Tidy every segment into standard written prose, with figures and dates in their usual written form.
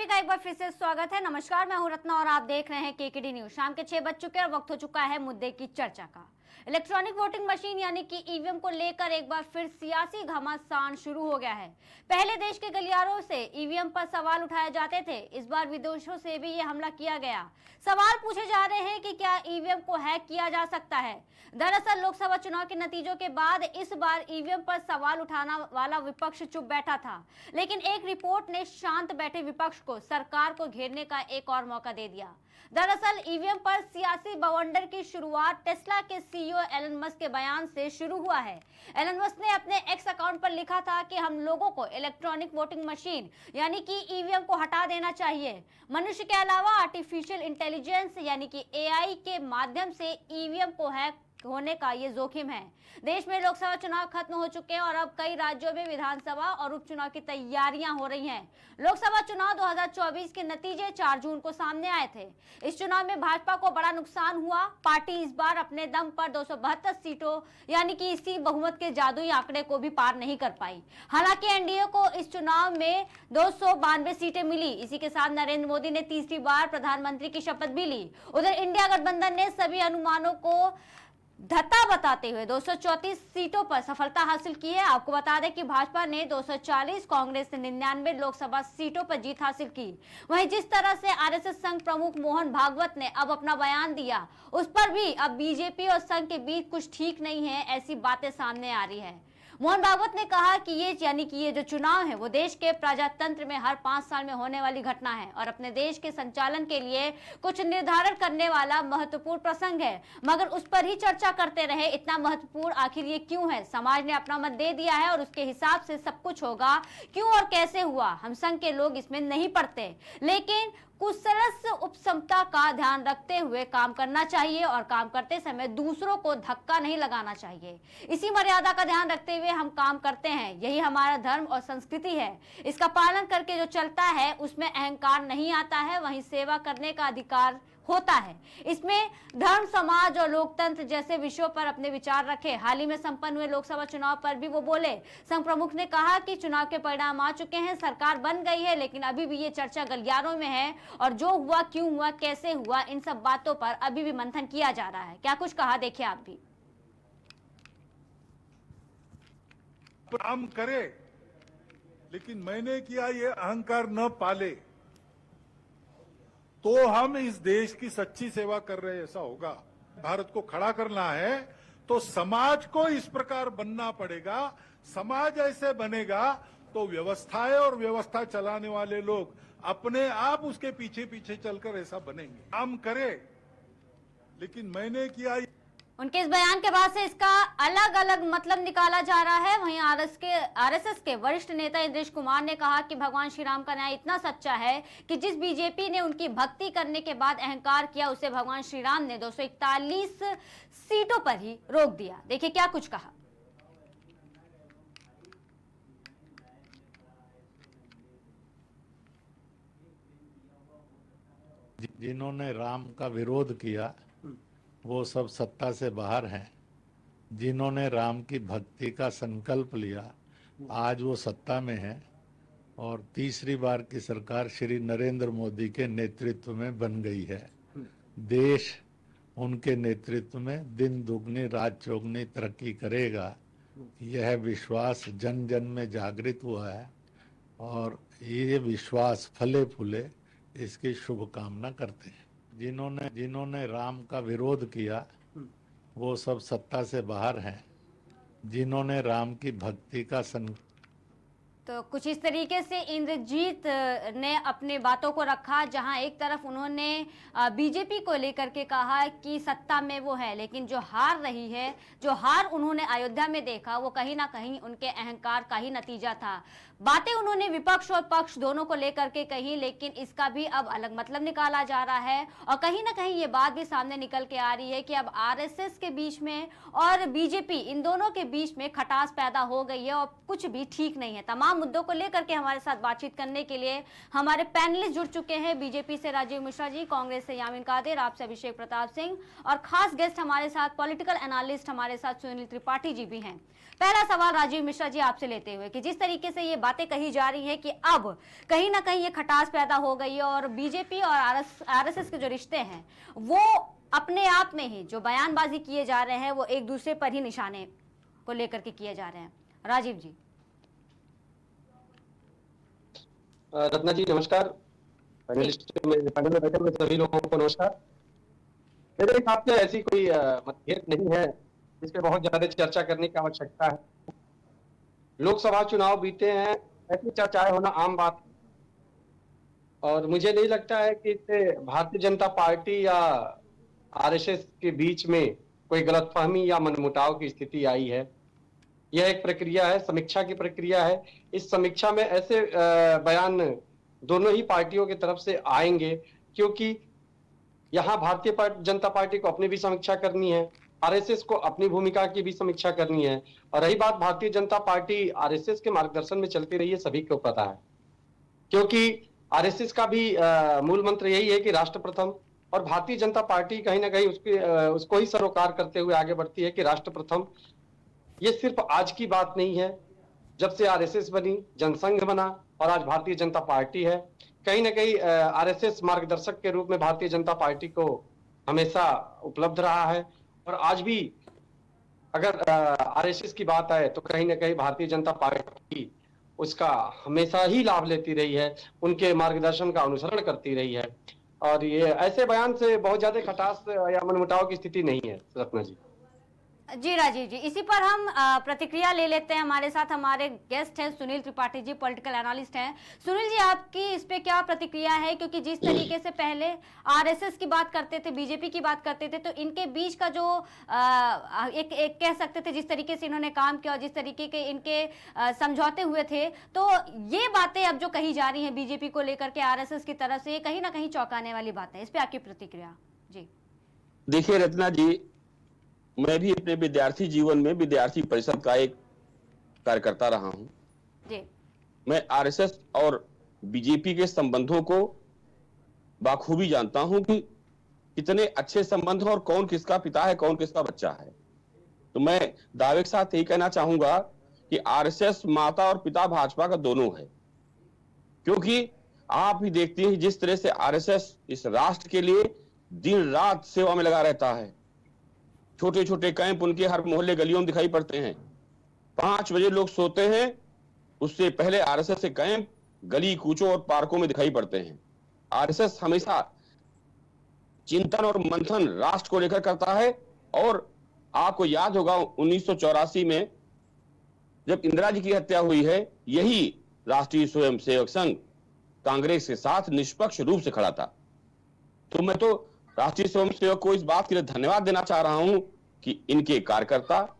सभी का एक बार फिर से स्वागत है। नमस्कार, मैं हूं रत्ना और आप देख रहे हैं केकेडी न्यूज। शाम के 6 बज चुके हैं और वक्त हो चुका है मुद्दे की चर्चा का। इलेक्ट्रॉनिक वोटिंग मशीन यानी कि ईवीएम को लेकर एक बार फिर सियासी घमासान शुरू हो गया है। पहले देश के गलियारों से ईवीएम पर सवाल उठाए जाते थे, इस बार विदेशों से भी ये हमला किया गया। सवाल पूछे जा रहे हैं कि क्या ईवीएम को हैक किया जा सकता है। दरअसल लोकसभा चुनाव के नतीजों के बाद इस बार ईवीएम पर सवाल उठाने वाला विपक्ष चुप बैठा था, लेकिन एक रिपोर्ट ने शांत बैठे विपक्ष को सरकार को घेरने का एक और मौका दे दिया। दरअसल ईवीएम पर सियासी बवंडर की शुरुआत टेस्ला के सीईओ एलन मस्क के बयान से शुरू हुआ है। एलन मस्क ने अपने एक्स अकाउंट पर लिखा था कि हम लोगों को इलेक्ट्रॉनिक वोटिंग मशीन यानी कि ईवीएम को हटा देना चाहिए। मनुष्य के अलावा आर्टिफिशियल इंटेलिजेंस यानी कि एआई के माध्यम से ईवीएम को हैक होने का ये जोखिम है। देश में लोकसभा चुनाव खत्म हो चुके हैं और अब कई राज्यों में विधानसभा और उपचुनाव की तैयारियां हो रही हैं। लोकसभा चुनाव 2024 के नतीजे 4 जून को सामने आए थे। इस चुनाव में भाजपा को बड़ा नुकसान हुआ। पार्टी इस बार अपने दम पर 272 सीटों यानी कि इसी बहुमत के जादुई आंकड़े को भी पार नहीं कर पाई। हालांकि एनडीए को इस चुनाव में 292 सीटें मिली। इसी के साथ नरेंद्र मोदी ने तीसरी बार प्रधानमंत्री की शपथ भी ली। उधर इंडिया गठबंधन ने सभी अनुमानों को धत्ता बताते हुए 234 सीटों पर सफलता हासिल की है। आपको बता दें कि भाजपा ने 240, कांग्रेस ने 99 लोकसभा सीटों पर जीत हासिल की। वहीं जिस तरह से आरएसएस संघ प्रमुख मोहन भागवत ने अब अपना बयान दिया, उस पर भी अब बीजेपी और संघ के बीच कुछ ठीक नहीं है, ऐसी बातें सामने आ रही है। मोहन भागवत ने कहा कि ये जो चुनाव है वो देश के प्रजातंत्र में हर 5 साल में होने वाली घटना है और अपने देश के संचालन के लिए कुछ निर्धारण करने वाला महत्वपूर्ण प्रसंग है, मगर उस पर ही चर्चा करते रहे। इतना महत्वपूर्ण आखिर ये क्यों है? समाज ने अपना मत दे दिया है और उसके हिसाब से सब कुछ होगा। क्यों और कैसे हुआ, हम संघ के लोग इसमें नहीं पड़ते, लेकिन कुशलस उपसमता का ध्यान रखते हुए काम करना चाहिए और काम करते समय दूसरों को धक्का नहीं लगाना चाहिए। इसी मर्यादा का ध्यान रखते हुए हम काम करते हैं, यही हमारा धर्म और संस्कृति है। इसका पालन करके जो चलता है उसमें अहंकार नहीं आता है, वहीं सेवा करने का अधिकार होता है। इसमें धर्म, समाज और लोकतंत्र जैसे विषयों पर अपने विचार रखे। हाल ही में संपन्न हुए लोकसभा चुनाव पर भी वो बोले। संघ प्रमुख ने कहा कि चुनाव के परिणाम आ चुके हैं, सरकार बन गई है, लेकिन अभी भी ये चर्चा गलियारों में है और जो हुआ, क्यों हुआ, कैसे हुआ, इन सब बातों पर अभी भी मंथन किया जा रहा है। क्या कुछ कहा, देखिए आप भी। काम करे लेकिन मैंने किया ये अहंकार न पाले, तो हम इस देश की सच्ची सेवा कर रहे हैं ऐसा होगा। भारत को खड़ा करना है तो समाज को इस प्रकार बनना पड़ेगा। समाज ऐसे बनेगा तो व्यवस्थाएं और व्यवस्था चलाने वाले लोग अपने आप उसके पीछे पीछे चलकर ऐसा बनेंगे। काम करे लेकिन मैंने किया। उनके इस बयान के बाद से इसका अलग अलग मतलब निकाला जा रहा है। वहीं आरएसएस के वरिष्ठ नेता इंद्रेश कुमार ने कहा कि भगवान श्री राम का न्याय इतना सच्चा है कि जिस बीजेपी ने उनकी भक्ति करने के बाद अहंकार किया, उसे भगवान श्री राम ने 241 सीटों पर ही रोक दिया। देखिए क्या कुछ कहा। जिन्होंने राम का विरोध किया वो सब सत्ता से बाहर हैं। जिन्होंने राम की भक्ति का संकल्प लिया आज वो सत्ता में है और तीसरी बार की सरकार श्री नरेंद्र मोदी के नेतृत्व में बन गई है। देश उनके नेतृत्व में दिन दुगनी रात चौगनी तरक्की करेगा, यह विश्वास जन जन में जागृत हुआ है और ये विश्वास फले फूले, इसकी शुभकामना करते हैं। जिन्होंने राम का विरोध किया वो सब सत्ता से बाहर हैं। जिन्होंने राम की भक्ति का तो कुछ इस तरीके से इंद्रजीत ने अपने बातों को रखा, जहां एक तरफ उन्होंने बीजेपी को लेकर के कहा कि सत्ता में वो है, लेकिन जो हार रही है, जो हार उन्होंने अयोध्या में देखा, वो कहीं ना कहीं उनके अहंकार का ही नतीजा था। बातें उन्होंने विपक्ष और पक्ष दोनों को लेकर के कही, लेकिन इसका भी अब अलग मतलब निकाला जा रहा है और कहीं ना कहीं ये बात भी सामने निकल के आ रही है कि अब आरएसएस के बीच में और बीजेपी, इन दोनों के बीच में खटास पैदा हो गई है और कुछ भी ठीक नहीं है। तमाम मुद्दों को लेकर के हमारे साथ बातचीत करने के लिए हमारे पैनलिस्ट जुड़ चुके हैं। बीजेपी से राजीव मिश्रा जी, कांग्रेस से यामीन कादिर, आपसे अभिषेक प्रताप सिंह और खास गेस्ट हमारे साथ पॉलिटिकल एनालिस्ट हमारे साथ सुनील त्रिपाठी जी भी हैं। पहला सवाल राजीव मिश्रा जी आपसे लेते हुए कि जिस तरीके से ये बातें कही जा रही है कि अब कहीं ना कहीं ये खटास पैदा हो गई है और बीजेपी और आरएसएस के जो रिश्ते हैं वो अपने आप में ही जो बयानबाजी किए जा रहे हैं वो एक दूसरे पर ही निशाने को लेकर के किए जा रहे हैं। राजीव जी। रत्ना जी नमस्कार। पैनल में बैठे हुए सभी लोगों को नमस्कार। मेरे हिसाब से ऐसी कोई मतभेद नहीं है जिस पे बहुत ज्यादा चर्चा करने की आवश्यकता है। लोकसभा चुनाव बीते हैं, ऐसी चर्चाएं होना आम बात है और मुझे नहीं लगता है कि इससे भारतीय जनता पार्टी या आरएसएस के बीच में कोई गलतफहमी या मनमुटाव की स्थिति आई है। यह एक प्रक्रिया है, समीक्षा की प्रक्रिया है। इस समीक्षा में ऐसे बयान दोनों ही पार्टियों की तरफ से आएंगे क्योंकि यहाँ भारतीय जनता पार्टी को अपनी भी समीक्षा करनी है, आरएसएस को अपनी भूमिका की भी समीक्षा करनी है। और रही बात भारतीय जनता पार्टी आरएसएस के मार्गदर्शन में चलती रही है, सभी को पता है, क्योंकि आरएसएस का भी मूल मंत्र यही है कि राष्ट्र प्रथम, और भारतीय जनता पार्टी कहीं ना कहीं उसको ही सरोकार करते हुए आगे बढ़ती है कि राष्ट्र प्रथम। ये सिर्फ आज की बात नहीं है, जब से आरएसएस बनी, जनसंघ बना और आज भारतीय जनता पार्टी है। कहीं ना कहीं आरएसएस मार्गदर्शक के रूप में भारतीय जनता पार्टी को हमेशा उपलब्ध रहा है और आज भी अगर आरएसएस की बात आए तो कहीं ना कहीं भारतीय जनता पार्टी उसका हमेशा ही लाभ लेती रही है, उनके मार्गदर्शन का अनुसरण करती रही है। और ये ऐसे बयान से बहुत ज्यादा खटास या मनमुटाव की स्थिति नहीं है। रत्ना जी। जी राजीव जी, इसी पर हम प्रतिक्रिया ले लेते हैं। हमारे साथ हमारे गेस्ट हैं सुनील त्रिपाठी जी, पॉलिटिकल एनालिस्ट हैं। सुनील जी, आपकी इस पे क्या प्रतिक्रिया है? क्योंकि जिस तरीके से पहले आरएसएस की बात करते थे, बीजेपी की बात करते थे, तो इनके बीच का जो एक कह सकते थे जिस तरीके से इन्होंने काम किया और जिस तरीके के इनके समझौते हुए थे, तो ये बातें अब जो कही जा रही है बीजेपी को लेकर के आरएसएस की तरफ से, ये कहीं ना कहीं चौंकाने वाली बात है। इस पे आपकी प्रतिक्रिया? जी देखिए रत्ना जी, मैं भी अपने विद्यार्थी जीवन में विद्यार्थी परिषद का एक कार्यकर्ता रहा हूं। जी। मैं आरएसएस और बीजेपी के संबंधों को बाखूबी जानता हूं कि कितने अच्छे संबंध हैं और कौन किसका पिता है, कौन किसका बच्चा है। तो मैं दावे के साथ यही कहना चाहूंगा कि आरएसएस माता और पिता भाजपा का दोनों है, क्योंकि आप भी देखते हैं जिस तरह से आरएसएस इस राष्ट्र के लिए दिन रात सेवा में लगा रहता है। छोटे छोटे कैंप उनके हर मोहल्ले गलियों में दिखाई पड़ते हैं। 5 बजे लोग सोते हैं, उससे पहले आरएसएस के कैंप गली कूचों और पार्कों में दिखाई पड़ते हैं। आरएसएस हमेशा चिंतन और मंथन राष्ट्र को लेकर करता है। और आपको याद होगा 1984 में जब इंदिरा जी की हत्या हुई है, यही राष्ट्रीय स्वयंसेवक संघ कांग्रेस के साथ निष्पक्ष रूप से खड़ा था। तो मैं तो राष्ट्रीय स्वयंसेवक को इस बात के लिए धन्यवाद देना चाह रहा हूं कि इनके कार्यकर्ता,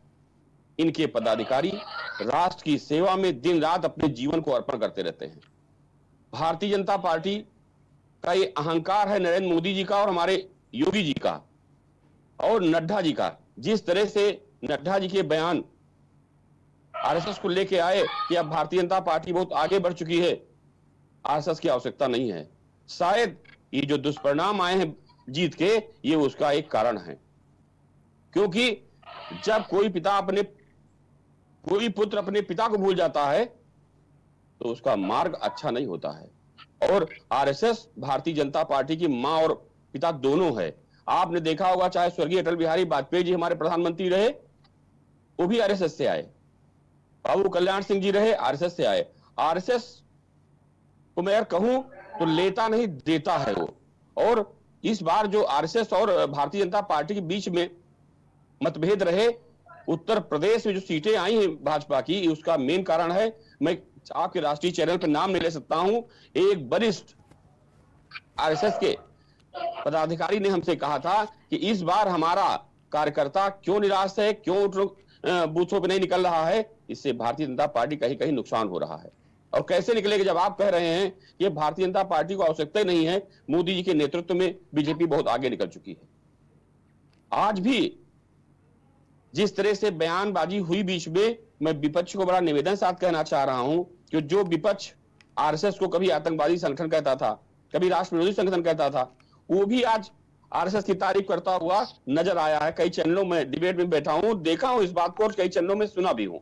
इनके पदाधिकारी राष्ट्र की सेवा में दिन रात अपने जीवन को अर्पण करते रहते हैं। भारतीय जनता पार्टी का ये अहंकार है नरेंद्र मोदी जी का और हमारे योगी जी का और नड्डा जी का। जिस तरह से नड्डा जी के बयान आरएसएस को लेके आए कि अब भारतीय जनता पार्टी बहुत आगे बढ़ चुकी है, आरएसएस की आवश्यकता नहीं है। शायद ये जो दुष्परिणाम आए हैं जीत के, ये उसका एक कारण है। क्योंकि जब कोई पुत्र अपने पिता को भूल जाता है तो उसका मार्ग अच्छा नहीं होता है। और आरएसएस भारतीय जनता पार्टी की मां और पिता दोनों है। आपने देखा होगा, चाहे स्वर्गीय अटल बिहारी वाजपेयी जी हमारे प्रधानमंत्री रहे, वो भी आरएसएस से आए। बाबू कल्याण सिंह जी रहे, आरएसएस से आए। आरएसएस को मैं यार कहूं तो लेता नहीं देता है वो। और इस बार जो आरएसएस और भारतीय जनता पार्टी के बीच में मतभेद रहे, उत्तर प्रदेश में जो सीटें आई हैं भाजपा की, उसका मेन कारण है, मैं आपके राष्ट्रीय चैनल पर नाम नहीं ले सकता हूं, एक वरिष्ठ आरएसएस के पदाधिकारी ने हमसे कहा था कि इस बार हमारा कार्यकर्ता क्यों निराश है, क्यों बूथों पे नहीं निकल रहा है, इससे भारतीय जनता पार्टी कहीं कहीं नुकसान हो रहा है। और कैसे निकलेगा जब आप कह रहे हैं कि भारतीय जनता पार्टी को आवश्यकता ही नहीं है, मोदी जी के नेतृत्व में बीजेपी बहुत आगे निकल चुकी है। आज भी जिस तरह से बयानबाजी हुई बीच में, मैं विपक्ष को बड़ा निवेदन साथ कहना चाह रहा हूं कि जो विपक्ष आरएसएस को कभी आतंकवादी संगठन कहता था, कभी राष्ट्र विरोधी संगठन कहता था, वो भी आज आरएसएस की तारीफ करता हुआ नजर आया है। कई चैनलों में डिबेट में बैठा हूं, देखा हूं इस बात को, और कई चैनलों में सुना भी हूं।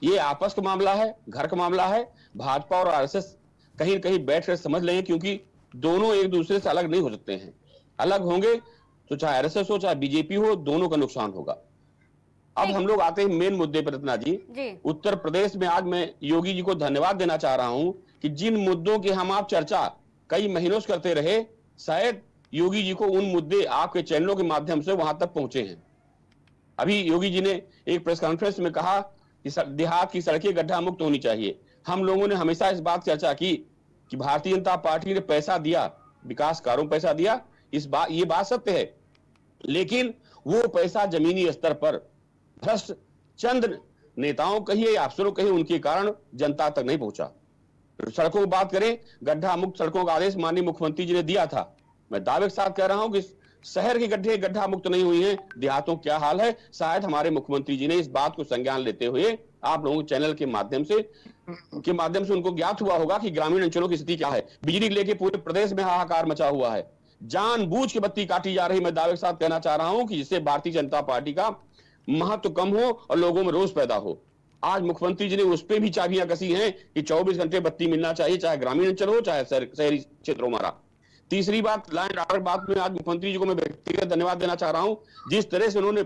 ये आपस का मामला है, घर का मामला है। भाजपा और आरएसएस कहीं न कहीं बैठकर समझ लें, क्योंकि दोनों एक दूसरे से अलग नहीं हो सकते हैं। अलग होंगे तो चाहे आरएसएस हो चाहे बीजेपी हो, दोनों का नुकसान होगा। अब हम लोग आते हैं मेन मुद्दे पर रत्ना जी। उत्तर प्रदेश में आज मैं योगी जी को धन्यवाद देना चाह रहा हूं कि जिन मुद्दों की हम आप चर्चा कई महीनों से करते रहे, शायद योगी जी को उन मुद्दे आपके चैनलों के माध्यम से वहां तक पहुंचे हैं। अभी योगी जी ने एक प्रेस कॉन्फ्रेंस में कहा कि देहात की सड़कें गड्ढा मुक्त होनी चाहिए। हम लोगों ने हमेशा इस बात चर्चा की कि भारतीय जनता पार्टी ने पैसा दिया, विकास कार्यों में पैसा दिया, ये बात सत्य है, लेकिन वो पैसा जमीनी स्तर पर भ्रष्ट चंद नेताओं कहिए या अफसरों कहिए, उनके कारण जनता तक नहीं पहुंचा। सड़कों की बात करें, गड्ढा मुक्त सड़कों का आदेश माननीय मुख्यमंत्री जी ने दिया था। मैं दावे के साथ कह रहा हूं कि शहर के गड्ढे गड्ढा मुक्त नहीं हुई हैं, देहातों क्या हाल है। शायद हमारे मुख्यमंत्री जी ने इस बात को संज्ञान लेते हुए आप लोगों के चैनल के माध्यम से उनको ज्ञात हुआ होगा कि ग्रामीण अंचलों की स्थिति क्या है। बिजली लेके पूरे प्रदेश में हाहाकार मचा हुआ है, जानबूझ के बत्ती काटी जा रही। मैं दावे के साथ कहना चाह रहा हूं कि जिससे भारतीय जनता पार्टी का महत्व कम हो और लोगों में रोष पैदा हो। आज मुख्यमंत्री जी ने उस पर भी चाबियां कसी हैं कि 24 घंटे बत्ती मिलना चाहिए, चाहे ग्रामीण अंचल हो चाहे शहरी क्षेत्रों हमारा। तीसरी बात, लैंड एंड ऑर्डर बात में आज मुख्यमंत्री जी को मैं व्यक्तिगत धन्यवाद देना चाह रहा हूं। जिस तरह से उन्होंने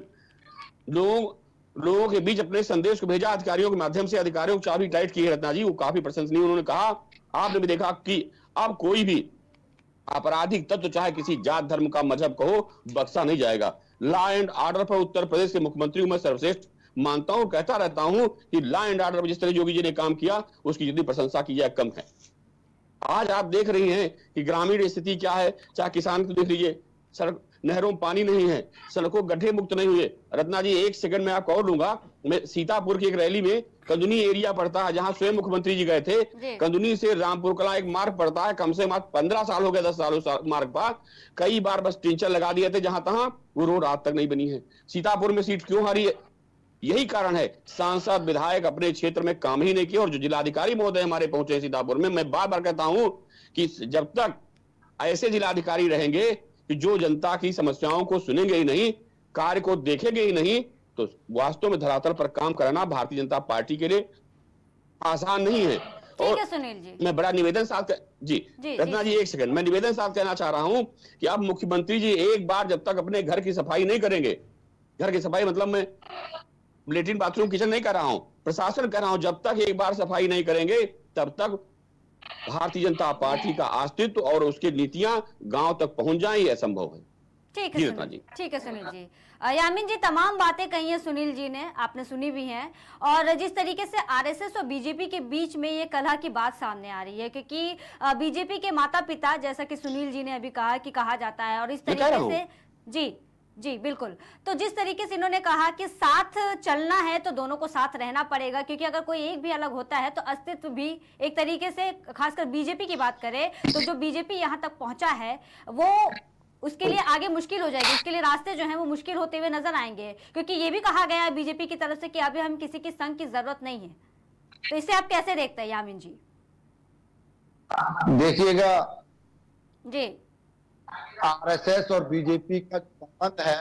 लोगों के बीच अपने संदेश को भेजा, अधिकारियों के माध्यम से अधिकारियों को चाबी टाइट की है रत्ना जी, वो काफी प्रशंसनीय। उन्होंने कहा, आपने भी देखा कि अब कोई भी आपराधिक तत्व चाहे किसी जात धर्म का मजहब कहो, बख्शा नहीं जाएगा। लॉ एंड ऑर्डर पर उत्तर प्रदेश के मुख्यमंत्री को मैं सर्वश्रेष्ठ मानता हूं, कहता रहता हूं कि लॉ एंड ऑर्डर पर जिस तरह योगी जी ने काम किया उसकी जितनी प्रशंसा की जाए कम है। आज आप देख रही हैं कि ग्रामीण स्थिति क्या है, चाहे किसान को देख लीजिए, सड़क नहरों में पानी नहीं है, सड़कों गड्ढे मुक्त नहीं हुए। रत्ना जी एक सेकंड में आपको और लूंगा, मैं सीतापुर की एक रैली में, कंदुनी एरिया पड़ता है जहां स्वयं मुख्यमंत्री जी गए थे, कंदुनी से रामपुर कला एक मार्ग पड़ता है, कम से कम 15 साल हो गए, 10 साल मार्ग पर कई बार बस टिंचर लगा दिए थे जहां तहां, वो रोड आज तक नहीं बनी है। सीतापुर में सीट क्यों हारी है? यही कारण है, सांसद विधायक अपने क्षेत्र में काम ही नहीं किया। और जो जिलाधिकारी महोदय हमारे पहुंचे सीतापुर में, मैं बार बार कहता हूं कि जब तक ऐसे जिलाधिकारी रहेंगे कि जो जनता की समस्याओं को सुनेंगे ही नहीं, कार्य को देखेंगे ही नहीं, तो वास्तव में धरातल पर काम करना भारतीय जनता पार्टी के लिए आसान नहीं है। और सुनील जी, मैं बड़ा निवेदन साथ जी रत्ना जी एक सेकंड, मैं निवेदन साथ कहना चाह रहा हूं कि अब मुख्यमंत्री जी एक बार जब तक अपने घर की सफाई नहीं करेंगे, घर की सफाई मतलब मैं लेट्रिन बाथरूम किचन नहीं कर रहा हूं, प्रशासन कर रहा हूं, जब तक एक बार सफाई नहीं करेंगे तब तक भारतीय जनता पार्टी का अस्तित्व और उसकी नीतियां गांव तक पहुंच जाए, ये असंभव है। ठीक है सुनील जी, ठीक है सुनील जी। यामिन जी, तमाम बातें कही हैं सुनील जी ने, आपने सुनी भी हैं। और जिस तरीके से आरएसएस और बीजेपी के बीच में ये कलह की बात सामने आ रही है, क्योंकि बीजेपी के माता पिता, जैसा कि सुनील जी ने अभी कहा कि कहा जाता है, और इस तरीके से जी बिल्कुल, तो जिस तरीके से इन्होंने कहा कि साथ चलना है तो दोनों को साथ रहना पड़ेगा, क्योंकि अगर कोई एक भी अलग होता है तो अस्तित्व भी एक तरीके से, खासकर बीजेपी की बात करें तो जो बीजेपी यहाँ तक पहुंचा है वो उसके लिए आगे मुश्किल हो जाएगी, उसके लिए रास्ते जो हैं वो मुश्किल होते हुए नजर आएंगे। क्योंकि ये भी कहा गया है बीजेपी की तरफ से कि अभी हम किसी की संग की जरूरत नहीं है। तो इसे आप कैसे देखते हैं यामिन जी? देखिएगा जी, आरएसएस और बीजेपी का संबंध है,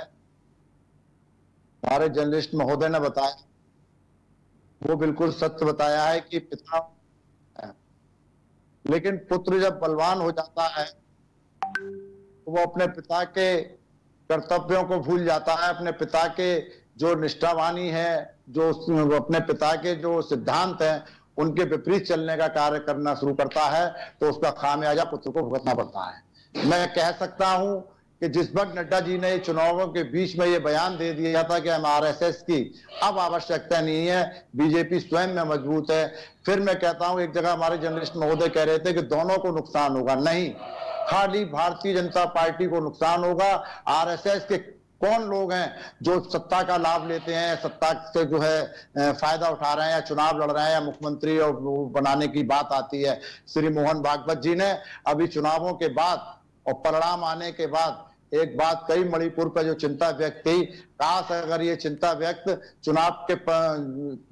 हमारे जर्नलिस्ट महोदय ने बताया, वो बिल्कुल सत्य बताया है कि पिता है, लेकिन पुत्र जब बलवान हो जाता है तो वो अपने पिता के कर्तव्यों को भूल जाता है, अपने पिता के जो निष्ठावानी है, जो अपने पिता के जो सिद्धांत हैं उनके विपरीत चलने का कार्य करना शुरू करता है, तो उसका खामियाजा पुत्र को भुगतना पड़ता है। मैं कह सकता हूं कि जिस वक्त नड्डा जी ने चुनावों के बीच में ये बयान दे दिया था कि हम आरएसएस की अब आवश्यकता नहीं है, बीजेपी स्वयं में मजबूत है, फिर मैं कहता हूं, एक जगह हमारे जर्नलिस्ट महोदय कह रहे थे कि दोनों को नुकसान होगा, नहीं, खाली भारतीय जनता पार्टी को नुकसान होगा। आरएसएस के कौन लोग हैं जो सत्ता का लाभ लेते हैं, सत्ता से जो है फायदा उठा रहे हैं, या चुनाव लड़ रहे हैं, या मुख्यमंत्री और बनाने की बात आती है। श्री मोहन भागवत जी ने अभी चुनावों के बाद और परिणाम आने के बाद एक बात कही मणिपुर पर जो चिंता व्यक्त की, काश अगर ये चिंता व्यक्त चुनाव के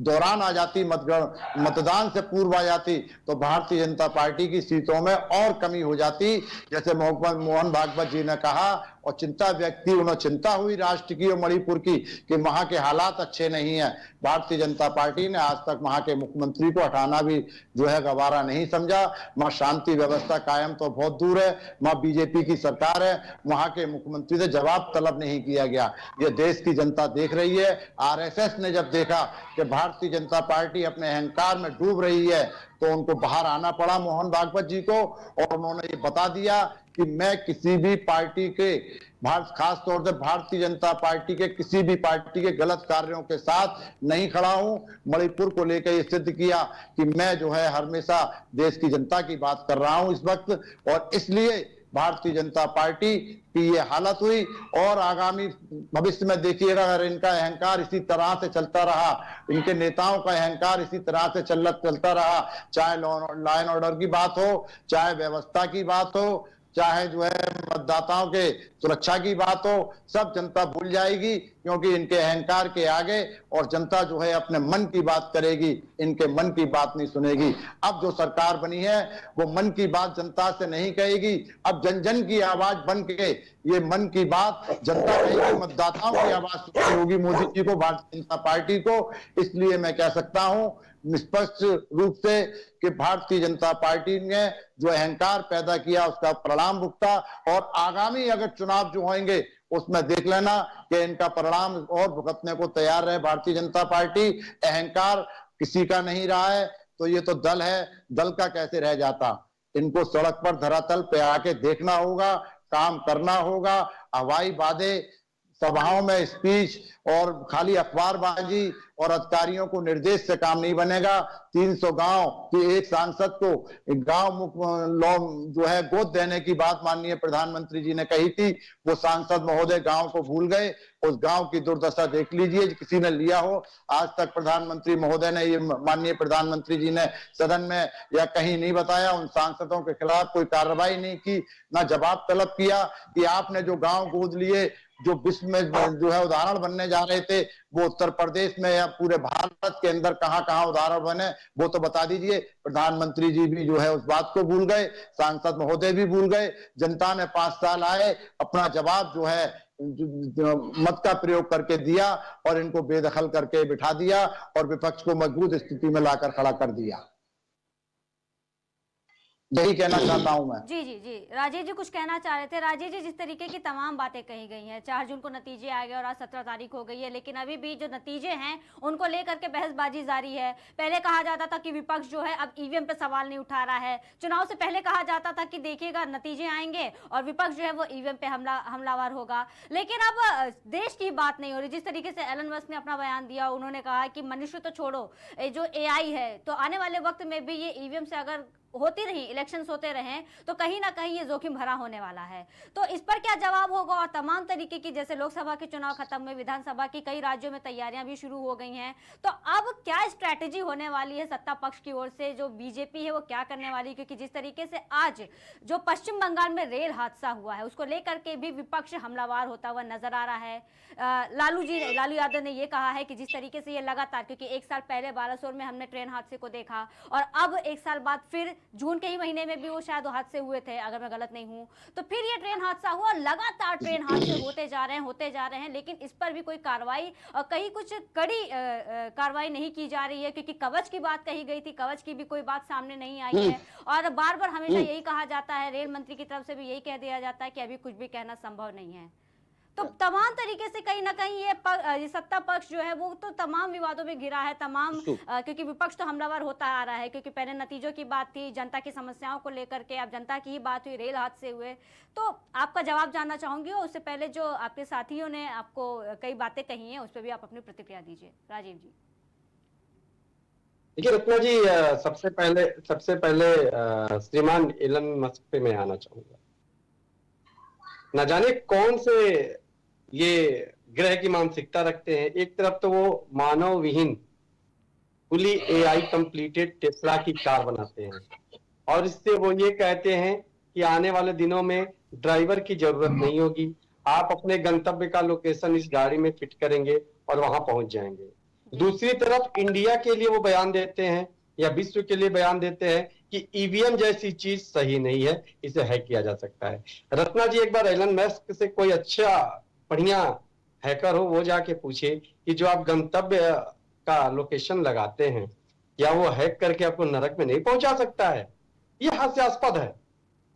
दौरान आ जाती, मतदान से पूर्व आ जाती, तो भारतीय जनता पार्टी की सीटों में और कमी हो जाती, जैसे मोहन भागवत जी ने कहा। और चिंता व्यक्त की, उन्हें चिंता हुई राष्ट्र की और मणिपुर की कि वहां के हालात अच्छे नहीं है। भारतीय जनता पार्टी ने आज तक वहां के मुख्यमंत्री को हटाना भी जो है गवारा नहीं समझा। वहां शांति व्यवस्था कायम तो बहुत दूर है, वहां बीजेपी की सरकार है, वहां के मुख्यमंत्री से जवाब तलब नहीं किया गया। यह देश की जनता देख रही है। आरएसएस ने जब देखा कि भारतीय जनता पार्टी अपने अहंकार में डूब रही है, तो उनको बाहर आना पड़ा मोहन भागवत जी को, और उन्होंने ये बता दिया कि मैं किसी भी पार्टी के, खास तौर से भारतीय जनता पार्टी के किसी भी पार्टी के गलत कार्यों के साथ नहीं खड़ा हूं। मणिपुर को लेकर ये सिद्ध किया कि मैं जो है हमेशा देश की जनता की बात कर रहा हूं इस वक्त, और इसलिए भारतीय जनता पार्टी की ये हालत हुई। और आगामी भविष्य में देखिएगा, अगर इनका अहंकार इसी तरह से चलता रहा, इनके नेताओं का अहंकार इसी तरह से चलता रहा, चाहे लॉ एंड ऑर्डर की बात हो, चाहे व्यवस्था की बात हो, चाहे जो है मतदाताओं के सुरक्षा की बात हो, सब जनता भूल जाएगी, क्योंकि इनके अहंकार के आगे, और जनता जो है अपने मन की बात करेगी, इनके मन की बात नहीं सुनेगी। अब जो सरकार बनी है वो मन की बात जनता से नहीं कहेगी, अब जन जन की आवाज बन के ये मन की बात जनता कहेगी, मतदाताओं की आवाज सुननी होगी मोदी जी को, भारतीय जनता पार्टी को। इसलिए मैं कह सकता हूं निष्पक्ष रूप से कि भारतीय जनता पार्टी ने जो अहंकार पैदा किया उसका परिणाम भुगता, और आगामी अगर चुनाव जो होंगे उसमें देख लेना कि इनका परिणाम और भुगतने को तैयार रहे भारतीय जनता पार्टी। अहंकार किसी का नहीं रहा है, तो ये तो दल है, दल का कैसे रह जाता। इनको सड़क पर धरातल पे आके देखना होगा, काम करना होगा। हवाई वादे, सभाओं में स्पीच और खाली अखबारबाजी और अधिकारियों को निर्देश से काम नहीं बनेगा। 300 गांव की एक सांसद को गांव जो है गोद देने की बात माननीय प्रधानमंत्री जी ने कही थी, वो सांसद महोदय गांव को भूल गए। उस गांव की दुर्दशा देख लीजिए, किसी ने लिया हो आज तक प्रधानमंत्री महोदय ने, ये माननीय प्रधानमंत्री जी ने सदन में या कहीं नहीं बताया, उन सांसदों के खिलाफ कोई कार्रवाई नहीं की, ना जवाब तलब किया कि आपने जो गांव गोद लिए, जो विश्व में जो है उदाहरण बनने जा रहे थे, वो उत्तर प्रदेश में या पूरे भारत के अंदर कहां कहां उदाहरण बने, वो तो बता दीजिए। प्रधानमंत्री जी भी जो है उस बात को भूल गए, सांसद महोदय भी भूल गए। जनता ने 5 साल आए, अपना जवाब जो है मत का प्रयोग करके दिया, और इनको बेदखल करके बिठा दिया, और विपक्ष को मजबूत स्थिति में लाकर खड़ा कर दिया। यही कहना चाहता हूं मैं। जी जी जी, राजेश जी कुछ कहना चाह रहे थे। राजेश जी, जिस तरीके की तमाम बातें कही गई हैं, 4 जून को नतीजे आ गए और आज 17 तारीख हो गई है, लेकिन अभी भी जो नतीजे हैं उनको लेकर के बहसबाजी जारी है। पहले कहा जाता था कि विपक्ष जो है अब ईवीएम पे सवाल नहीं उठा रहा है। चुनाव से पहले कहा जाता था कि देखिएगा नतीजे आएंगे और विपक्ष जो है वो ईवीएम पे हमलावर होगा। लेकिन अब देश की बात नहीं हो रही। जिस तरीके से एलन मस्क ने अपना बयान दिया, उन्होंने कहा कि मनुष्य तो छोड़ो, जो AI है, तो आने वाले वक्त में भी ये ईवीएम से अगर होती रही, इलेक्शंस होते रहें, तो कहीं ना कहीं ये जोखिम भरा होने वाला है। तो इस पर क्या जवाब होगा? और तमाम तरीके की, जैसे लोकसभा के चुनाव खत्म हुए, विधानसभा की कई राज्यों में तैयारियां भी शुरू हो गई हैं, तो अब क्या स्ट्रैटेजी होने वाली है सत्ता पक्ष की ओर से? जो बीजेपी है वो क्या करने वाली है? क्योंकि जिस तरीके से आज जो पश्चिम बंगाल में रेल हादसा हुआ है, उसको लेकर के भी विपक्ष हमलावर होता हुआ नजर आ रहा है। लालू यादव ने ये कहा है कि जिस तरीके से ये लगातार, क्योंकि 1 साल पहले बालासोर में हमने ट्रेन हादसे को देखा, और अब 1 साल बाद फिर जून के ही महीने में भी वो शायद हादसे हुए थे, अगर मैं गलत नहीं हूं, तो फिर ये ट्रेन हादसा हुआ। लगातार ट्रेन हादसे होते जा रहे हैं, लेकिन इस पर भी कोई कार्रवाई और कहीं कुछ कड़ी कार्रवाई नहीं की जा रही है। क्योंकि कवच की बात कही गई थी, कवच की भी कोई बात सामने नहीं आई है, और बार बार हमेशा यही कहा जाता है, रेल मंत्री की तरफ से भी यही कह दिया जाता है कि अभी कुछ भी कहना संभव नहीं है। तो तमाम तरीके से कहीं ना कहीं ये सत्ता पक्ष जो है वो तो तमाम विवादों में घिरा है, क्योंकि विपक्ष तो हमलावर होता आ रहा है। क्योंकि पहले नतीजों की बात थी, जनता की समस्याओं को लेकर के, अब जनता की ही बात हुई, रेल हादसे हुए। तो आपका जवाब जानना चाहूंगी, और उससे पहले जो आपके साथियों ने आपको कई बातें कही हैं उस पर भी आप अपनी प्रतिक्रिया दीजिए। राजीव जी। देखिए रत्ना जी, सबसे पहले श्रीमान एलन मस्क पे मैं आना चाहूंगा। न जाने कौन से ये ग्रह की मानसिकता रखते हैं। एक तरफ तो वो मानव विहीन फुली AI कंप्लीटेड टेस्ला की कार बनाते हैं, और इससे वो ये कहते हैं कि आने वाले दिनों में ड्राइवर की जरूरत नहीं होगी, आप अपने गंतव्य का लोकेशन इस गाड़ी में फिट करेंगे और वहां पहुंच जाएंगे। दूसरी तरफ इंडिया के लिए वो बयान देते हैं या विश्व के लिए बयान देते हैं कि ईवीएम जैसी चीज सही नहीं है, इसे हैक किया जा सकता है। रत्ना जी, एक बार एलन मस्क से कोई अच्छा बढ़िया हैकर हो वो जाके पूछे कि जो आप गंतव्य का लोकेशन लगाते हैं क्या वो हैक करके आपको नरक में नहीं पहुंचा सकता है? ये हास्यास्पद है,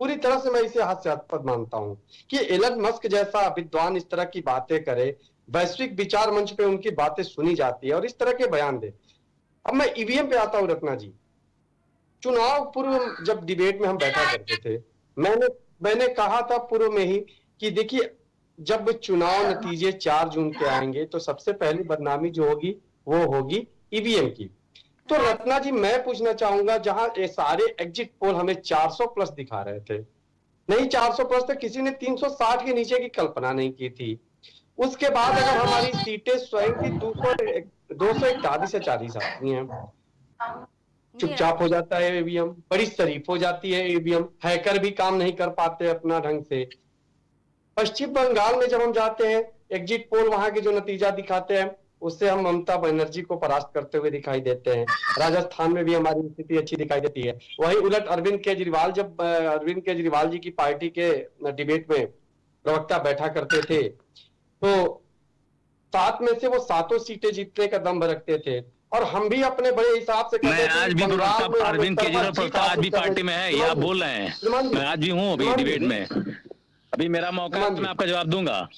पूरी तरह से मैं इसे हास्यास्पद मानता हूं कि एलन मस्क जैसा विद्वान इस तरह की बातें करे, वैश्विक विचार मंच पे उनकी बातें सुनी जाती है और इस तरह के बयान दे। अब मैं ईवीएम पे आता हूं रत्ना जी। चुनाव पूर्व जब डिबेट में हम बैठा करते थे, मैंने कहा था पूर्व में ही कि देखिए जब चुनाव नतीजे 4 जून के आएंगे तो सबसे पहली बदनामी जो होगी वो होगी ईवीएम की। तो रत्ना जी, मैं पूछना चाहूंगा, जहां ये सारे एग्जिट पोल हमें 400 प्लस दिखा रहे थे, नहीं 400 प्लस तो किसी ने 360 के नीचे की कल्पना नहीं की थी। उसके बाद अगर हमारी सीटें स्वयं की 241 या 40 आती हैं, चुपचाप हो जाता है ईवीएम, बड़ी शरीफ हो जाती है ईवीएम, हैकर भी काम नहीं कर पाते अपना ढंग से। पश्चिम बंगाल में जब हम जाते हैं, एग्जिट पोल वहां के जो नतीजा दिखाते हैं उससे हम ममता बनर्जी को परास्त करते हुए दिखाई देते हैं। राजस्थान में भी हमारी स्थिति अच्छी दिखाई देती है। वहीं उलट अरविंद केजरीवाल, जब अरविंद केजरीवाल जी की पार्टी के डिबेट में प्रवक्ता बैठा करते थे तो 7 में से वो 7 सीटें जीतने का दम रखते थे और हम भी अपने बड़े हिसाब से मैं आज भी प्रवक्ता अरविंद केजरीवाल प्रवक्ता आज भी पार्टी में है, ये आप बोल रहे हैं। मैं आज भी हूँ अभी डिबेट में, अभी मेरा मौका है, मैं आपका जवाब दूंगा।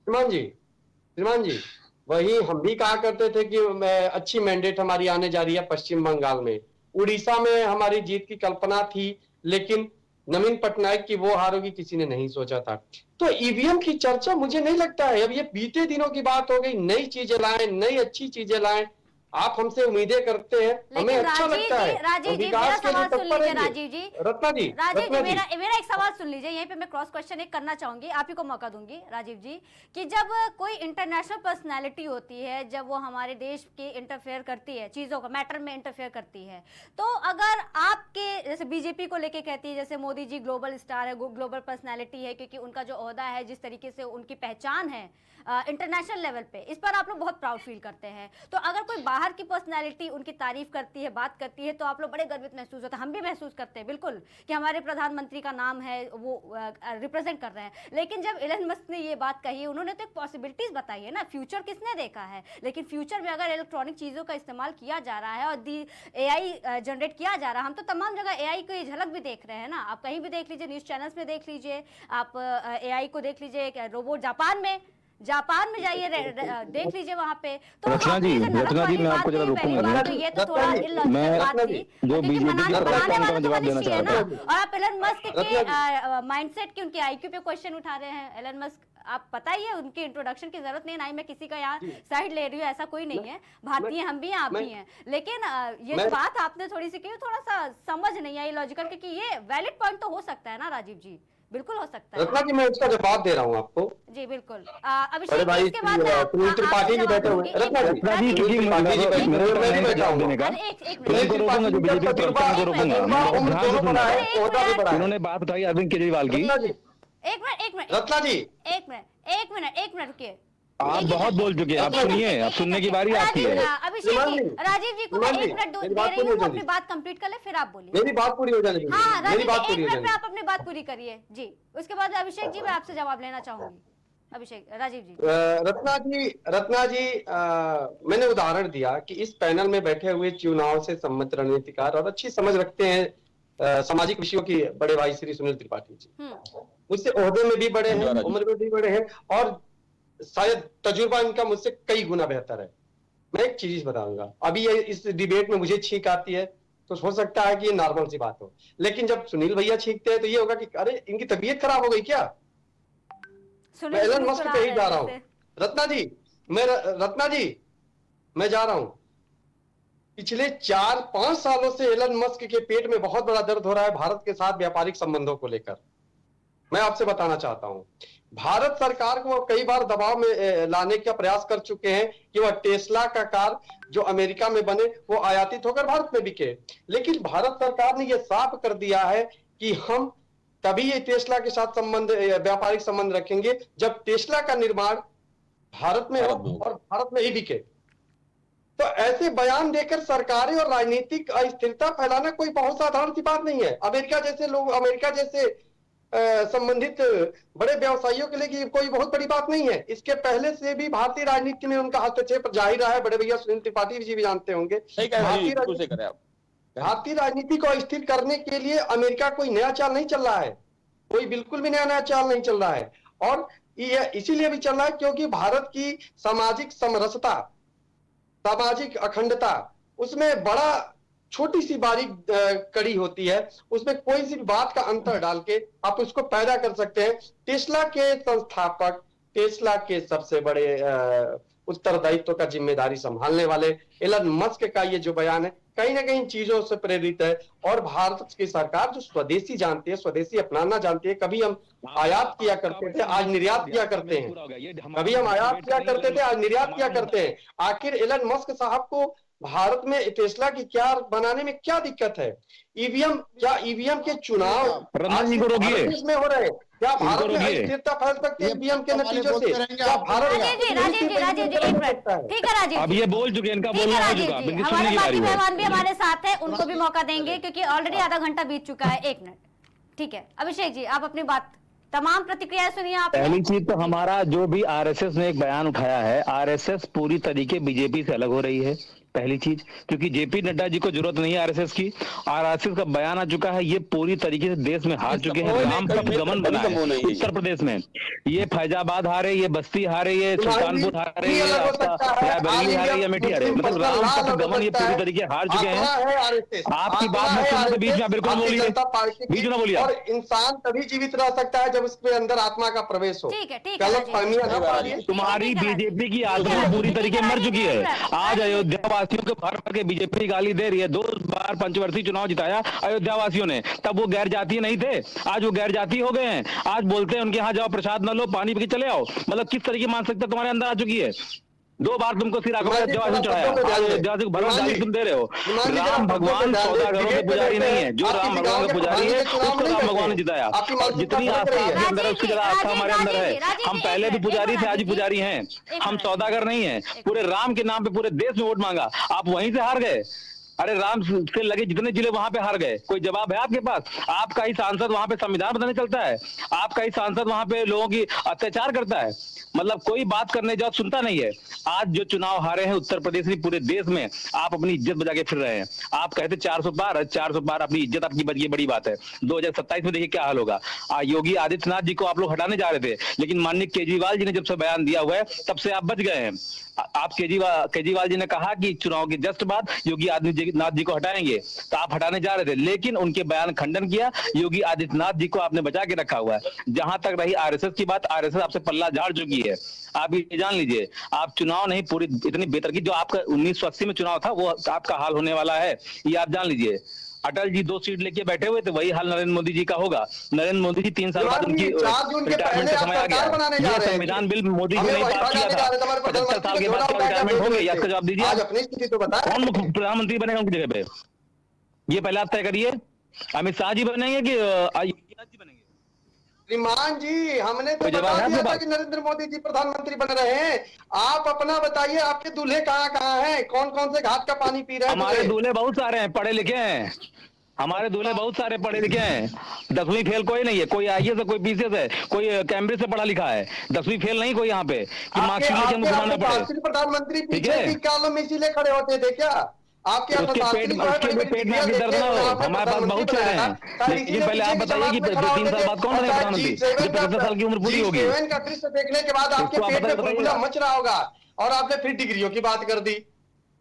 श्रीमान जी, वही हम भी कहा करते थे कि अच्छी मैंडेट हमारी आने जा रही है पश्चिम बंगाल में। उड़ीसा में हमारी जीत की कल्पना थी, लेकिन नवीन पटनायक की वो हार होगी किसी ने नहीं सोचा था। तो ईवीएम की चर्चा मुझे नहीं लगता है, अब ये बीते दिनों की बात हो गई। नई चीजें लाएं, नई अच्छी चीजें लाएं, आप हमसे उम्मीदें करते हैं, हमें अच्छा लगता है। राजीव जी, मेरा सवाल सुन लीजिए। राजीव जी, रत्ना जी, मेरा एक सवाल सुन लीजिए। यहीं पे मैं क्रॉस क्वेश्चन एक करना चाहूंगी, आप ही को मौका दूंगी राजीव जी, कि जब कोई इंटरनेशनल पर्सनालिटी होती है, जब वो हमारे देश के इंटरफेयर करती है, चीजों का मैटर में इंटरफेयर करती है, तो अगर आपके जैसे बीजेपी को लेके कहती है, जैसे मोदी जी ग्लोबल स्टार है, ग्लोबल पर्सनैलिटी है, क्योंकि उनका जो ओहदा है, जिस तरीके से उनकी पहचान है इंटरनेशनल लेवल पे, इस पर आप लोग बहुत प्राउड फील करते हैं। तो अगर कोई बाहर की पर्सनालिटी उनकी तारीफ करती है, बात करती है, तो आप लोग बड़े गर्वित महसूस होते हैं। हम भी महसूस करते हैं बिल्कुल कि हमारे प्रधानमंत्री का नाम है, वो रिप्रेजेंट कर रहे हैं। लेकिन जब एलन मस्क ने ये बात कही, उन्होंने तो एक पॉसिबिलिटीज बताई है ना, फ्यूचर किसने देखा है, लेकिन फ्यूचर में अगर इलेक्ट्रॉनिक चीज़ों का इस्तेमाल किया जा रहा है और AI जनरेट किया जा रहा है, हम तो तमाम जगह AI को ये झलक भी देख रहे हैं ना। आप कहीं भी देख लीजिए, न्यूज़ चैनल्स में देख लीजिए, आप AI को देख लीजिए, रोबोट जापान में जाइए, देख लीजिए वहां पे। तो रचना जी, मैं आपको जरा रोकूंगा। तो ये तो थोड़ा इलॉजिकल बात थी, जो बीजेपी बनाने वाला तो जवाब देना मनुष्य है ना। चाहता हूं। और आप एलन मस्क के माइंडसेट की, उनके IQ पे क्वेश्चन उठा रहे हैं। एलन मस्क, आप पता ही है, उनके इंट्रोडक्शन की जरूरत नहीं, ना ही मैं किसी का यहाँ साइड ले रही हूँ, ऐसा कोई नहीं है। भारतीय हम भी हैं, आप भी हैं। लेकिन ये जो बात आपने थोड़ी सी की, थोड़ा सा समझ नहीं आई लॉजिकल, क्योंकि ये वैलिड पॉइंट तो हो सकता है ना राजीव जी, बिल्कुल हो सकता है। रत्ना जी, मैं उसका जवाब दे रहा हूँ आपको। जी बिल्कुल। अरे भाई, सुनील त्रिपाठी जी बैठे हुए। रत्ना जी, सुनील त्रिपाठी जी बैठे हुए, मैं भी बैठा हूँ। सुनील त्रिपाठी जी का तजुर्बा, उम्र दोनों बड़ा है, ओहदा भी बड़ा है। इन्होंने बात बताई अरविंद केजरीवाल की। एक मिनट रत्ना जी, एक मिनट रुकिए। आप बहुत बोल चुके हैं, आप सुनिए, आप सुनने की बारी आपकी है। अभिषेक जी, राजीव जी को मैं 1 मिनट दे रही हूँ, अपनी बात कंप्लीट कर ले, फिर आप बोलिए। मेरी बात पूरी हो जाने दीजिए। हाँ राजीव मेरी बात जी, पूरी 1 हो मिनट में जाने आप अपनी बात पूरी करिए जी। उसके बाद अभिषेक जी, मैं आपसे जवाब लेना चाहूंगी। राजीव जी। रत्ना जी, मैंने उदाहरण दिया कि इस पैनल में बैठे हुए चुनाव से संबंधित रणनीतिकार और अच्छी समझ रखते हैं सामाजिक विषयों की बड़े भाई श्री सुनील त्रिपाठी जी। मुझसे ओहदे में भी बड़े हैं, उम्र में भी बड़े हैं और शायद तजुर्बा इनका मुझसे कई गुना बेहतर है। मैं एक चीज बताऊंगा, अभी ये इस डिबेट में मुझे छींक आती है तो हो सकता है कि ये नॉर्मल सी बात हो, लेकिन जब सुनील भैया छींकते हैं तो ये होगा कि अरे इनकी तबीयत खराब हो गई क्या। मैं एलन मस्क पे ही जा रहा हूँ। रत्ना जी, मैं जा रहा हूं। पिछले 4-5 सालों से एलन मस्क के पेट में बहुत बड़ा दर्द हो रहा है भारत के साथ व्यापारिक संबंधों को लेकर। मैं आपसे बताना चाहता हूं, भारत सरकार को कई बार दबाव में लाने का प्रयास कर चुके हैं कि वह टेस्ला का कार जो अमेरिका में बने वो आयातित होकर भारत में बिके, लेकिन भारत सरकार ने यह साफ कर दिया है कि हम तभी ये टेस्ला के साथ संबंध, व्यापारिक संबंध रखेंगे जब टेस्ला का निर्माण भारत में हो और भारत में ही बिके। तो ऐसे बयान देकर सरकारी और राजनीतिक अस्थिरता फैलाना कोई बहुत साधारण सी बात नहीं है। अमेरिका जैसे संबंधित बड़े व्यवसायियों के लिए कोई बहुत बड़ी बात नहीं है। इसके पहले से भी भारतीय राजनीति में उनका हस्तक्षेप जाहिर रहा है। बड़े भैया सुनील त्रिपाठी जी भी जानते होंगे। भारतीय राजनीति को अस्थिर करने के लिए अमेरिका कोई नया चाल नहीं चल रहा है, कोई बिल्कुल भी नया चाल नहीं चल रहा है। और ये इसीलिए भी चल रहा है क्योंकि भारत की सामाजिक समरसता, सामाजिक अखंडता, उसमें बड़ा छोटी सी बारीक कड़ी होती है, उसमें कोई सी बात का अंतर डाल के आप उसको पैदा कर सकते हैं। टेस्ला के संस्थापक, टेस्ला के सबसे बड़े उत्तरदायित्व का जिम्मेदारी संभालने वाले एलन मस्क का ये जो बयान है कहीं ना कहीं चीजों से प्रेरित है। और भारत की सरकार जो स्वदेशी जानती है, स्वदेशी अपनाना जानती है। कभी हम आयात किया करते थे, आज निर्यात किया करते हैं। कभी हम आयात किया करते थे, आज निर्यात किया करते हैं। आखिर एलन मस्क साहब को भारत में टेस्ला की क्या बनाने में क्या दिक्कत है? ईवीएम के चुनाव में हो रहे हैं, क्या भारत में अस्थिरता फैल सकती है ईवीएम के नतीजों से? क्या भारत ठीक है राजीव, अब ये बोल चुके हैं, इनका बोलना हो चुका, हमारे बाकी मेहमान भी हमारे साथ है, उनको भी मौका देंगे क्योंकि ऑलरेडी आधा घंटा बीत चुका है। 1 मिनट, ठीक है। अभिषेक जी, आप अपनी बात, तमाम प्रतिक्रियाएं सुनिए आप। पहली चीज तो हमारा जो भी आरएसएस ने एक बयान उठाया है, आरएसएस पूरी तरीके बीजेपी से अलग हो रही है, पहली चीज, क्योंकि जेपी नड्डा जी को जरूरत नहीं है आरएसएस की। आरएसएस का बयान आ चुका है, ये पूरी तरीके से देश में हार चुके हैं। राम का गमन बना है उत्तर प्रदेश में, ये फैजाबाद हारे, ये बस्ती हारे, ये सुल्तानपुर हारे, ये रायबरेली हारे, ये अमेठी हारे, मतलब राम का गमन ये पूरी तरीके हार चुके हैं। आपकी बात में सुनने बीच में बिल्कुल बोलिए, बीच में बोलिए। और इंसान तभी जीवित रह सकता है जब उसके अंदर आत्मा का प्रवेश हो। तुम्हारी बीजेपी की आत्मा पूरी तरीके मर चुकी है। आज अयोध्या वासियों को भर भर के बीजेपी गाली दे रही है। 2 बार पंचवर्षीय चुनाव जिताया अयोध्या वासियों ने, तब वो गैर जातीय नहीं थे, आज वो गैर जातीय हो गए हैं। आज बोलते हैं उनके यहाँ जाओ प्रसाद न लो, पानी पी के चले आओ। मतलब किस तरीके मानसिकता तुम्हारे अंदर आ चुकी है? 2 बार तुमको सिर चढ़ाया, तुम दे रहे हो। राम भगवान सौदागरों के पुजारी नहीं है, जो राम भगवान का पुजारी है उसको राम भगवान ने जिताया। और जितनी आस्था आपके अंदर है उसकी ज्यादा आस्था हमारे अंदर है। हम पहले भी पुजारी थे, आज भी पुजारी हैं, हम सौदागर नहीं है। पूरे राम के नाम पे पूरे देश में वोट मांगा, आप वहीं से हार गए। अरे राम से लगे जितने जिले वहां पे हार गए, कोई जवाब है आपके पास? आपका ही सांसद वहां पे संविधान बनाने चलता है, आपका ही सांसद वहां पे लोगों की अत्याचार करता है, मतलब कोई बात करने जाओ सुनता नहीं है। आज जो चुनाव हारे हैं उत्तर प्रदेश में, पूरे देश में आप अपनी इज्जत बचा के फिर रहे हैं। आप कहते 400 पार, 400 पार, अपनी इज्जत आपकी बच गई, बड़ी बात है। 2027 में देखिए क्या हाल होगा। योगी आदित्यनाथ जी को आप लोग हटाने जा रहे थे, लेकिन माननीय केजरीवाल जी ने जब से बयान दिया हुआ है तब से आप बच गए हैं। आप केजरीवाल जी ने कहा कि चुनाव के जस्ट बाद योगी आदित्यनाथ जी को हटाएंगे, तो आप हटाने जा रहे थे, लेकिन उनके बयान खंडन किया। योगी आदित्यनाथ जी को आपने बचा के रखा हुआ है। जहां तक रही आरएसएस की बात, आरएसएस आपसे पल्ला झाड़ चुकी है। आप ये जान लीजिए, आप चुनाव नहीं, पूरी इतनी बेतरकी जो आपका 1980 में चुनाव था वो आपका हाल होने वाला है, ये आप जान लीजिए। अटल जी 2 सीट लेके बैठे हुए थे, वही हाल नरेंद्र मोदी जी का होगा। नरेंद्र मोदी जी 3 साल बाद उनकी रिटायरमेंट का समय आ गया। ये संविधान बिल मोदी जी ने पास किया था, 75 साल के बाद क्या रिटायरमेंट हो गई? इसका जवाब दीजिए। कौन प्रधानमंत्री बनेगा उनकी जगह पे? ये पहले आप तय करिए, अमित शाह जी बनेंगे कि आदित्यनाथ जी बनेंगे? श्रीमान जी, हमने तो बता दिया था कि नरेंद्र मोदी जी प्रधानमंत्री बन रहे हैं। आप अपना बताइए, आपके दूल्हे कहाँ हैं? कौन कौन से घाट का पानी पी रहे हैं? हमारे दूल्हे बहुत सारे हैं, पढ़े लिखे हैं। हमारे दूल्हे बहुत सारे पढ़े लिखे हैं। 10वीं फेल कोई नहीं है, कोई आईएएस है, कोई पीसीएस है, कोई कैम्ब्रिज से पढ़ा लिखा है। 10वीं फेल नहीं कोई यहाँ पे कि मार्क्सशीट लेके हमको घुमाना पड़े। प्रधानमंत्री पीछे की कालों में इसीलिए खड़े होते थे क्या? आपके पेट में अभी दर्द ना हो, हमारे पास बहुत चेहरे हैं। लेकिन पहले आप बताइए कि 2-3 साल बाद कौन बनेगा प्रधानमंत्री? जब 65 साल की उम्र पूरी होगी। का दृश्य देखने के बाद आपके पेट में बुलबुला मच रहा होगा और आपने फिर डिग्रियों की बात कर दी।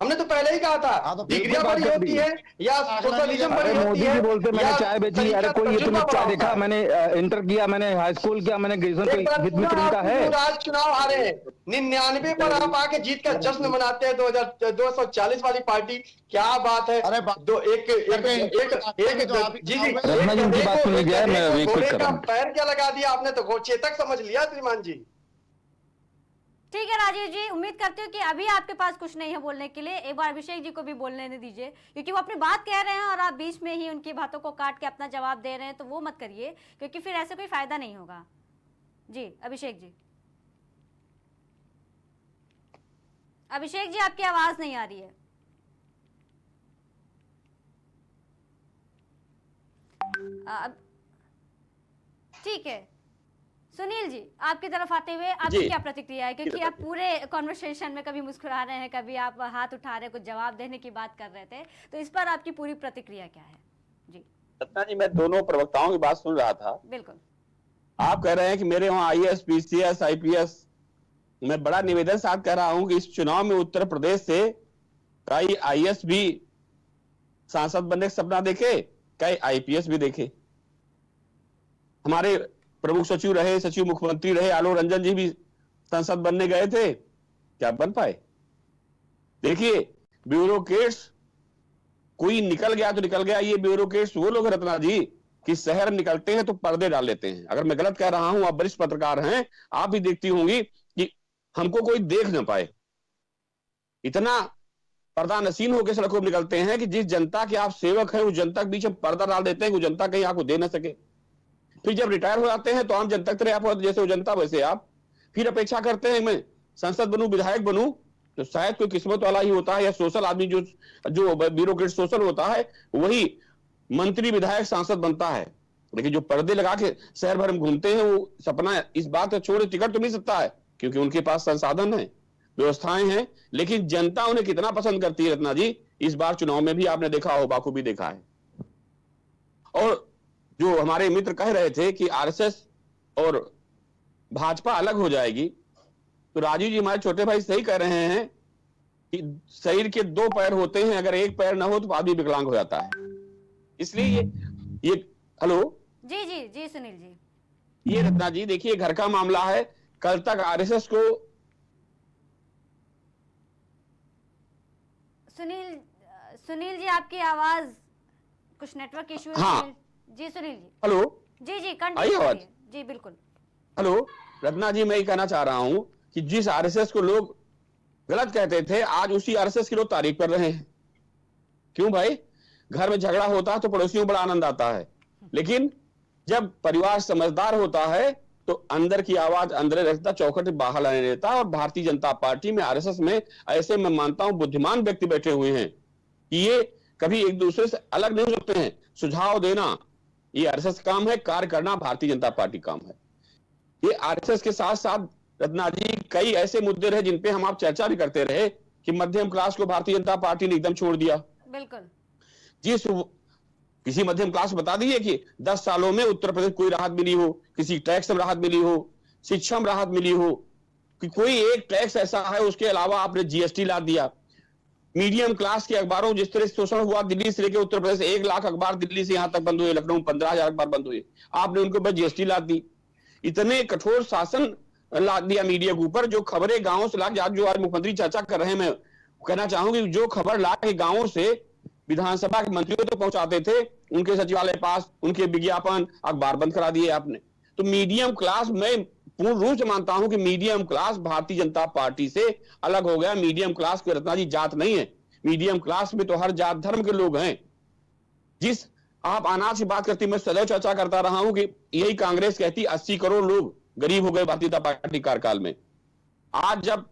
हमने तो पहले ही कहा था डिग्रियां बड़ी होती है या सोशलिज्म बड़ी होती है। मोदी जी बोलते मैंने चाय बेची, अरे कोई तुमने क्या देखा? मैंने इंटर किया, मैंने हाई स्कूल किया, मैंने ग्रेजुएशन, कोई हित मित्र उनका है? आज चुनाव हारे हैं, 99 पर आप आके जीत का जश्न मनाते हैं। 240 वाली पार्टी, क्या बात है? अरे जी जी, रत्ना जी उनकी बात सुन लीजिए, मैं अभी क्विक कर रहा हूं। पैर क्या लगा दिया आपने? तो चेतक समझ लिया श्रीमान जी। ठीक है राजीव जी, उम्मीद करती हूँ कि अभी आपके पास कुछ नहीं है बोलने के लिए। एक बार अभिषेक जी को भी बोलने दीजिए, क्योंकि वो अपनी बात कह रहे हैं और आप बीच में ही उनकी बातों को काट के अपना जवाब दे रहे हैं, तो वो मत करिए, क्योंकि फिर ऐसे कोई फायदा नहीं होगा। जी अभिषेक जी, अभिषेक जी आपकी आवाज नहीं आ रही है। ठीक है सुनील जी, आपकी तरफ आते हुए आपकी क्या प्रतिक्रिया है, क्योंकि आप पूरे कॉन्वर्सेशन में कभी मुस्कुरा रहे हैं, कभी आप हाथ उठा रहे हैं, कुछ जवाब देने की बात कर रहे थे, तो इस पर आपकी पूरी प्रतिक्रिया क्या है? जी रत्ना जी, मैं दोनों प्रवक्ताओं की बात सुन रहा था। बिल्कुल। आप कह रहे हैं कि मेरे वहां आईएएस, पीसीएस, आईपीएस, मैं बड़ा निवेदन साथ कह रहा हूं कि इस चुनाव में उत्तर प्रदेश से कई आईएएस भी सांसद बनने का सपना देखे, कई आईपीएस भी देखे। हमारे प्रमुख सचिव रहे, सचिव मुख्यमंत्री रहे, आलोक रंजन जी भी संसद बनने गए थे, क्या बन पाए? देखिए, ब्यूरोक्रेट्स, कोई निकल गया तो निकल गया। ये ब्यूरोक्रेट्स वो लोग रत्ना जी कि शहर निकलते हैं तो पर्दे डाल लेते हैं। अगर मैं गलत कह रहा हूं, आप वरिष्ठ पत्रकार हैं, आप भी देखती होंगी कि हमको कोई देख ना पाए, इतना पर्दा नसीन होकर सड़कों पर निकलते हैं कि जिस जनता के आप सेवक हैं, उस जनता के बीच में पर्दा डाल देते हैं कि वो जनता कहीं आपको दे ना सके। फिर जब रिटायर हो जाते हैं तो आम जनता की तरह आप, जैसे वो जनता वैसे आप फिर अपेक्षा करते हैं मैं संसद बनूं, विधायक बनूं, तो शायद कोई किस्मत वाला ही होता है, या सोशल आदमी जो ब्यूरोक्रेट सोशल होता है, वही मंत्री, विधायक, सांसद बनता है। लेकिन जो पर्दे लगा के शहर भर में घूमते हैं, वो सपना इस बात छोड़ टिकट तो मिल सकता है, क्योंकि उनके पास संसाधन है, व्यवस्थाएं हैं, लेकिन जनता उन्हें कितना पसंद करती है रत्ना जी, इस बार चुनाव में भी आपने देखा हो, बाखूबी देखा है। और जो हमारे मित्र कह रहे थे कि आरएसएस और भाजपा अलग हो जाएगी, तो राजीव जी हमारे छोटे भाई सही कह रहे हैं कि शरीर के दो पैर होते हैं, अगर एक पैर ना हो तो आदमी विकलांग हो जाता है। इसलिए ये हेलो जी जी जी सुनील जी, ये रत्ना जी देखिए, घर का मामला है। कल तक आरएसएस को सुनील जी आपकी आवाज कुछ नेटवर्क इशू है। हाँ। जी सुनील जी, हेलो जी जी आई कंटिन्यू आवाज? करिए। जी बिल्कुल। हेलो रत्ना जी, मैं ये कहना चाह रहा हूं कि जिस आरएसएस को लोग गलत कहते थे, आज उसी आरएसएस की लोग तारीफ कर रहे हैं। क्यों भाई? घर में झगड़ा होता है तो पड़ोसियों को बड़ा आनंद आता है, लेकिन जब परिवार समझदार होता है तो अंदर की आवाज अंदर रहता, चौखट बाहर लाने देता। और भारतीय जनता पार्टी में, आरएसएस में ऐसे मैं मानता हूं बुद्धिमान व्यक्ति बैठे हुए हैं कि ये कभी एक दूसरे से अलग नहीं हो सकते हैं। सुझाव देना ये आरएसएस काम है, कार्य करना भारतीय जनता पार्टी काम है। ये आरएसएस के साथ साथ रत्ना जी कई ऐसे मुद्दे रहे जिन पे हम आप चर्चा भी करते रहे कि मध्यम क्लास को भारतीय जनता पार्टी ने एकदम छोड़ दिया। बिल्कुल। जिस किसी मध्यम क्लास बता दीजिए कि 10 सालों में उत्तर प्रदेश कोई राहत मिली हो, किसी टैक्स में राहत मिली हो, शिक्षा में राहत मिली हो, कि कोई एक टैक्स ऐसा है उसके अलावा आपने जीएसटी ला दिया। मीडियम क्लास के अखबारों जिस तरह से शोषण हुआ दिल्ली से लेकर उत्तर प्रदेश, 1 लाख अखबार दिल्ली से यहां तक बंद हुए, लखनऊ 15,000 अखबार बंद हुए, आपने उनके ऊपर जीएसटी ला दी। इतने कठोर शासन ला दिया मीडिया के ऊपर, जो खबरें गांवों से ला, जो आज मुख्यमंत्री चर्चा कर रहे हैं, मैं कहना चाहूंगी जो खबर ला के गांवों से विधानसभा के मंत्रियों तक पहुंचाते थे, उनके सचिवालय पास उनके विज्ञापन, अखबार बंद करा दिए आपने। तो मीडियम क्लास, मैं पूर्ण रूप से मानता हूं कि medium class Bharatiya Janata party से अलग हो गया। मीडियम क्लास की रत्ना जी जात नहीं है, मीडियम क्लास में तो हर जात धर्म के लोग हैं। जिस आप अनाज की बात करती, मैं सदैव चर्चा करता रहा हूं कि यही कांग्रेस कहती 80 करोड़ लोग गरीब हो गए भारतीय जनता पार्टी कार्यकाल में। आज जब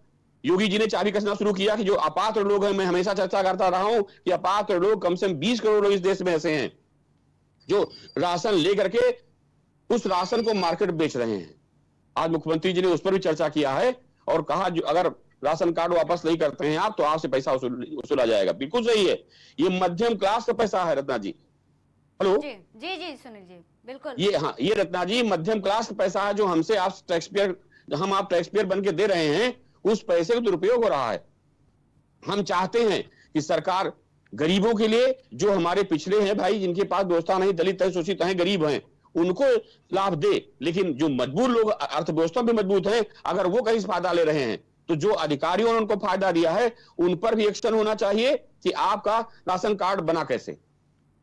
योगी जी ने चाबी कसना शुरू किया कि जो अपात्र लोग हैं, मैं हमेशा चर्चा करता रहा हूं कि अपात्र लोग कम से कम 20 करोड़ लोग इस देश में ऐसे हैं जो राशन लेकर के उस राशन को मार्केट बेच रहे हैं। आज मुख्यमंत्री जी ने उस पर भी चर्चा किया है और कहा जो अगर राशन कार्ड वापस नहीं करते हैं आप तो आपसे पैसा वसूला जाएगा। बिल्कुल सही है, ये मध्यम क्लास का पैसा है रत्ना जी। हेलो जी जी जी सुनील जी बिल्कुल। ये हाँ, ये रत्ना जी मध्यम क्लास का पैसा है जो हमसे आप टैक्स पेयर, हम आप टैक्स पेयर बन के दे रहे हैं, उस पैसे का दुरुपयोग हो रहा है। हम चाहते हैं कि सरकार गरीबों के लिए, जो हमारे पिछड़े हैं भाई, जिनके पास व्यवस्था नहीं, दलित है, शोषित हैं, गरीब हैं, उनको लाभ दे। लेकिन जो मजबूत लोग अर्थव्यवस्था में मजबूत हैं, अगर वो कहीं से फायदा ले रहे हैं तो जो अधिकारियों ने उनको फायदा दिया है उन पर भी एक्शन होना चाहिए कि आपका राशन कार्ड बना कैसे।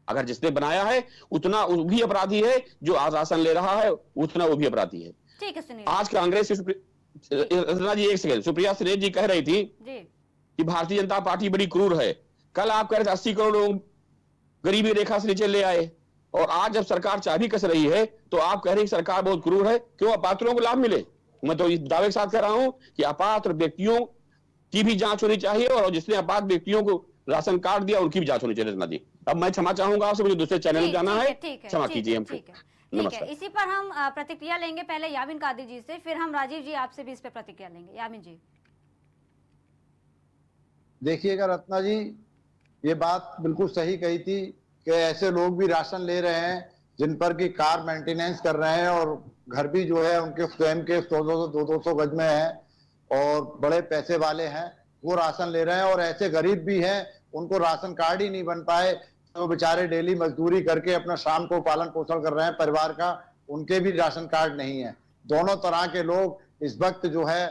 अगर जिसने बनाया है उतना वो भी अपराधी है, जो आज राशन ले रहा है उतना वो भी अपराधी है। ठीक है सुनील। आज कांग्रेस रत्ना जी एक सेकंड, सुप्रिया सुरेश जी कह रही थी जी कि भारतीय जनता पार्टी बड़ी क्रूर है। कल आप कह रहे थे 80 करोड़ लोग गरीबी रेखा से नीचे ले आए, और आज जब सरकार चाबी कस रही है तो आप कह रहे हैं कि सरकार बहुत क्रूर है। क्यों? अपात्रों को लाभ मिले। मैं तो इस दावे के साथ कह रहा हूं कि अपात्र व्यक्तियों की भी जांच होनी चाहिए, और जिसने अपात्र व्यक्तियों को राशन कार्ड दिया उनकी भी जांच होनी चाहिए। रत्ना जी, अब मैं क्षमा चाहूंगा आपसे, मुझे दूसरे चैनल में जाना है, क्षमा कीजिए हमको। ठीक है। नमस्कार। इसी पर हम प्रतिक्रिया लेंगे पहले यामीन कादिर जी से, फिर हम राजीव जी आपसे भी इस पर प्रतिक्रिया लेंगे। यामीन जी। देखिएगा रत्ना जी, ये बात बिल्कुल सही कही थी कि ऐसे लोग भी राशन ले रहे हैं जिन पर की कार मेंटेनेंस कर रहे हैं और घर भी जो है उनके स्वयं के 100-200 गज में है और बड़े पैसे वाले हैं, वो राशन ले रहे हैं। और ऐसे गरीब भी हैं, उनको राशन कार्ड ही नहीं बन पाए, तो बेचारे डेली मजदूरी करके अपना शाम को पालन पोषण कर रहे हैं परिवार का, उनके भी राशन कार्ड नहीं है। दोनों तरह के लोग इस वक्त जो है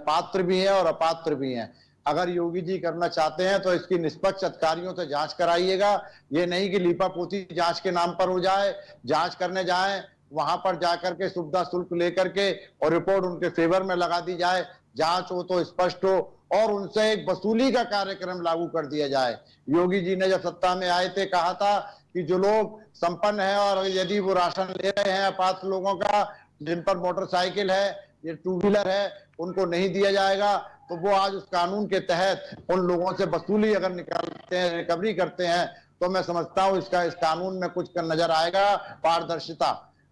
पात्र भी हैं और अपात्र भी हैं। अगर योगी जी करना चाहते हैं तो इसकी निष्पक्ष अधिकारियों से जांच कराइएगा। ये नहीं कि लीपापोती जांच के नाम पर हो जाए, जांच करने जाएं वहां पर जाकर के सुविधा शुल्क लेकर के और रिपोर्ट उनके फेवर में लगा दी जाए। जांच हो तो स्पष्ट हो और उनसे एक वसूली का कार्यक्रम लागू कर दिया जाए। योगी जी ने जब सत्ता में आए थे कहा था कि जो लोग संपन्न हैं और यदि वो राशन ले रहे हैं अपात्र लोगों का, जिन पर मोटरसाइकिल है, ये टू व्हीलर है, उनको नहीं दिया जाएगा। तो वो आज उस कानून के तहत उन लोगों से वसूली अगर निकालते हैं, रिकवरी करते हैं, तो मैं समझता हूं इसका इस कानून में कुछ नजर आएगा, पारदर्शिता।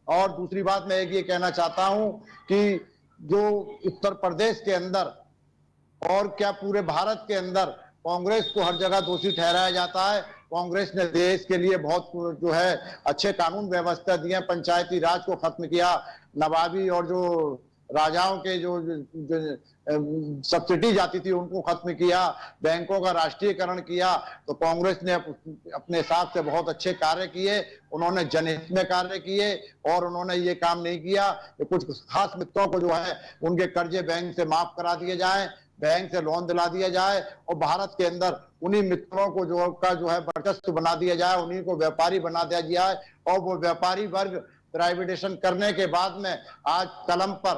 और दूसरी बात मैं एक ये कहना चाहता हूं कि जो उत्तर प्रदेश के अंदर और क्या पूरे भारत के अंदर कांग्रेस को हर जगह दोषी ठहराया जाता है। कांग्रेस ने देश के लिए बहुत जो है अच्छे कानून व्यवस्था दिए, पंचायती राज को खत्म किया, नवाबी और जो राजाओं के जो सब्सिडी जाती थी उनको खत्म किया, बैंकों का राष्ट्रीयकरण किया। तो कांग्रेस ने अपने हिसाब से बहुत अच्छे कार्य किए, उन्होंने जनहित में कार्य किए और उन्होंने ये काम नहीं किया कि कुछ खास मित्रों को जो है उनके कर्जे बैंक से माफ करा दिए जाए, बैंक से लोन दिला दिया जाए और भारत के अंदर उन्हीं मित्रों को जो है वर्चस्व बना दिया जाए, उन्हीं को व्यापारी बना दिया जाए। और वो व्यापारी वर्ग प्राइवेटेशन करने के बाद में आज कलम पर,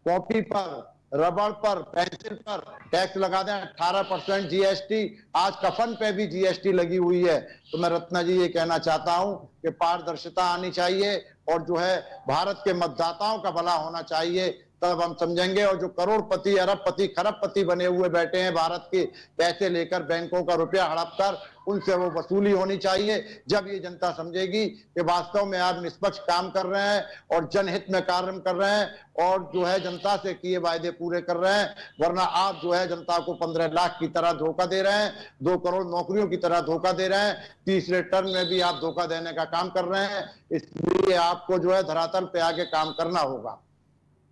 कॉपी पर, रबड़ पर, पेंसिल पर टैक्स लगा दें 18% जीएसटी, आज कफन पे भी जीएसटी लगी हुई है। तो मैं रत्ना जी ये कहना चाहता हूं कि पारदर्शिता आनी चाहिए और जो है भारत के मतदाताओं का भला होना चाहिए, तब हम समझेंगे। और जो करोड़पति, अरबपति, खरबपति बने हुए बैठे हैं भारत के पैसे लेकर, बैंकों का रुपया हड़प कर, उनसे वो वसूली होनी चाहिए। जब ये जनता समझेगी कि वास्तव में आप निष्पक्ष काम कर रहे हैं और जनहित में कार्य कर रहे हैं और जो है जनता से किए वायदे पूरे कर रहे हैं, वरना आप जो है जनता को 15 लाख की तरह धोखा दे रहे हैं, 2 करोड़ नौकरियों की तरह धोखा दे रहे हैं, तीसरे टर्म में भी आप धोखा देने का काम कर रहे हैं। इसलिए आपको जो है धरातल पे आके काम करना होगा।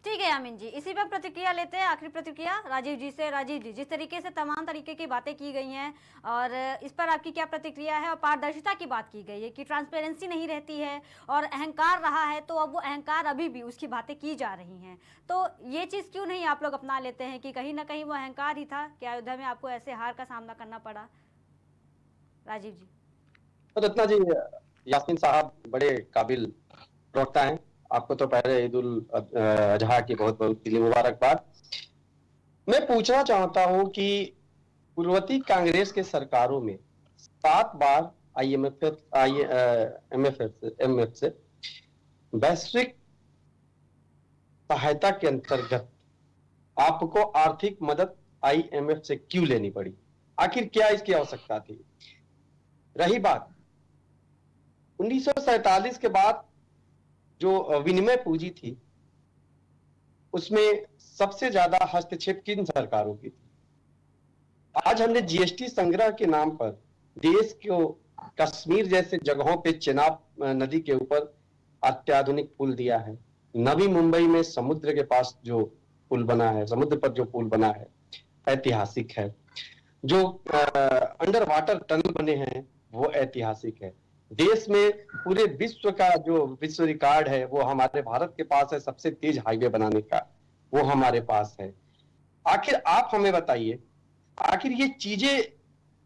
ठीक है यामीन जी, इसी पर प्रतिक्रिया लेते हैं। आखिरी प्रतिक्रिया राजीव जी से। राजीव जी, जिस तरीके से तमाम तरीके की बातें की गई हैं और इस पर आपकी क्या प्रतिक्रिया है? और पारदर्शिता की बात की गई है कि ट्रांसपेरेंसी नहीं रहती है और अहंकार रहा है, तो अब वो अहंकार अभी भी उसकी बातें की जा रही हैं। तो ये चीज़ क्यों नहीं आप लोग अपना लेते हैं कि कहीं ना कहीं वो अहंकार ही था कि अयोध्या में आपको ऐसे हार का सामना करना पड़ा? राजीव जी। रत्ना जी, यासीन साहब बड़े काबिल प्रवक्ता हैं, आपको तो पहले ईद उल अजहा की बहुत बहुत मुबारकबाद। मैं पूछना चाहता हूं कि पूर्ववर्ती कांग्रेस के सरकारों में 7 बार IMF से वैश्विक सहायता के अंतर्गत आपको आर्थिक मदद IMF से क्यों लेनी पड़ी? आखिर क्या इसकी आवश्यकता थी? रही बात 1947 के बाद जो विनिमय पूंजी थी, उसमें सबसे ज्यादा हस्तक्षेप किन सरकारों की थी? आज हमने जीएसटी संग्रह के नाम पर देश को कश्मीर जैसे जगहों पे चेनाब नदी के ऊपर अत्याधुनिक पुल दिया है। नवी मुंबई में समुद्र के पास जो पुल बना है, समुद्र पर जो पुल बना है, ऐतिहासिक है। जो अंडर वाटर टनल बने हैं वो ऐतिहासिक है। देश में पूरे विश्व का जो विश्व रिकॉर्ड है वो हमारे भारत के पास है, सबसे तेज हाईवे बनाने का वो हमारे पास है। आखिर आप हमें बताइए, आखिर ये चीजें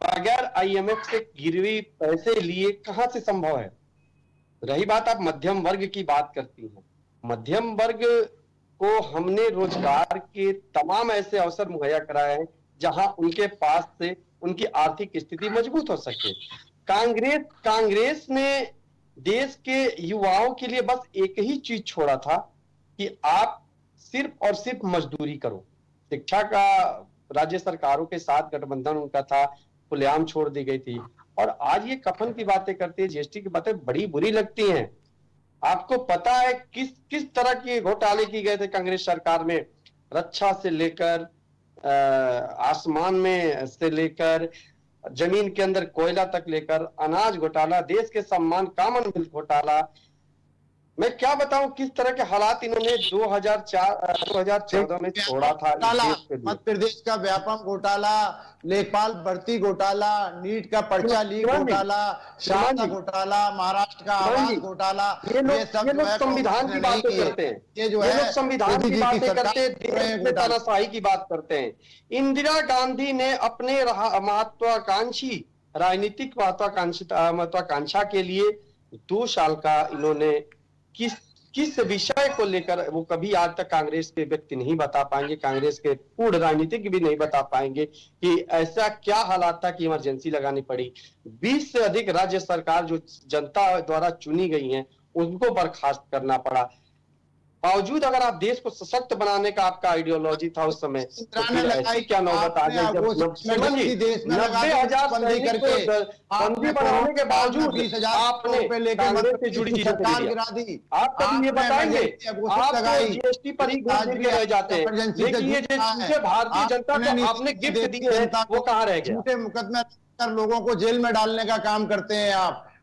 बगैर IMF से गिरवी पैसे लिए कहां से संभव है? रही बात आप मध्यम वर्ग की बात करती हैं, मध्यम वर्ग को हमने रोजगार के तमाम ऐसे अवसर मुहैया कराए हैं जहां उनके पास से उनकी आर्थिक स्थिति मजबूत हो सके। कांग्रेस ने देश के युवाओं के लिए बस एक ही चीज छोड़ा था कि आप सिर्फ और सिर्फ मजदूरी करो। शिक्षा का राज्य सरकारों के साथ गठबंधन उनका था, खुलेआम छोड़ दी गई थी। और आज ये कफन की बातें करते हैं, जीएसटी की बातें बड़ी बुरी लगती हैं। आपको पता है किस किस तरह के घोटाले किए गए थे कांग्रेस सरकार में, रक्षा से लेकर आसमान में से लेकर जमीन के अंदर कोयला तक लेकर, अनाज घोटाला, देश के सम्मान कॉमनवेल्थ घोटाला। मैं क्या बताऊं किस तरह के हालात इन्होंने 2014 में छोड़ा था इस देश के लिए। मध्य प्रदेश का व्यापम घोटाला, लेखपाल भर्ती घोटाला, नीट का पर्चा लीक घोटाला, शारदा घोटाला, महाराष्ट्र का आवास घोटाला, ये सब जो है संविधान की बातें करते हैं, ये जो है संविधान की बातें करते हैं, देश में तानाशाही की बात करते हैं। इंदिरा गांधी ने अपने महत्वाकांक्षी राजनीतिक महत्वाकांक्षा के लिए 2 साल का इन्होंने किस विषय को लेकर, वो कभी आज तक कांग्रेस के व्यक्ति नहीं बता पाएंगे, कांग्रेस के पूर्ण राजनीतिक भी नहीं बता पाएंगे कि ऐसा क्या हालात था कि इमरजेंसी लगानी पड़ी। 20 से अधिक राज्य सरकार जो जनता द्वारा चुनी गई हैं उनको बर्खास्त करना पड़ा। बावजूद अगर आप देश को सशक्त बनाने का आपका आइडियोलॉजी था उस समय, तो फिर ऐसी क्या नौबत आ गई जब 90,000 सैनिक को बंदी बनाने के बावजूद आपने कांग्रेस से जुड़ी चीजों को दिया। आप कभी ये बताएंगे, आप तो जीएसटी पर ही घूमने के रह जाते हैं, लेकिन ये जो चीजें भारतीय जनता को आपने गिफ्ट दी है वो कहाँ रह गया? मुकदमे कर लोगों को जेल में डालने का काम करते हैं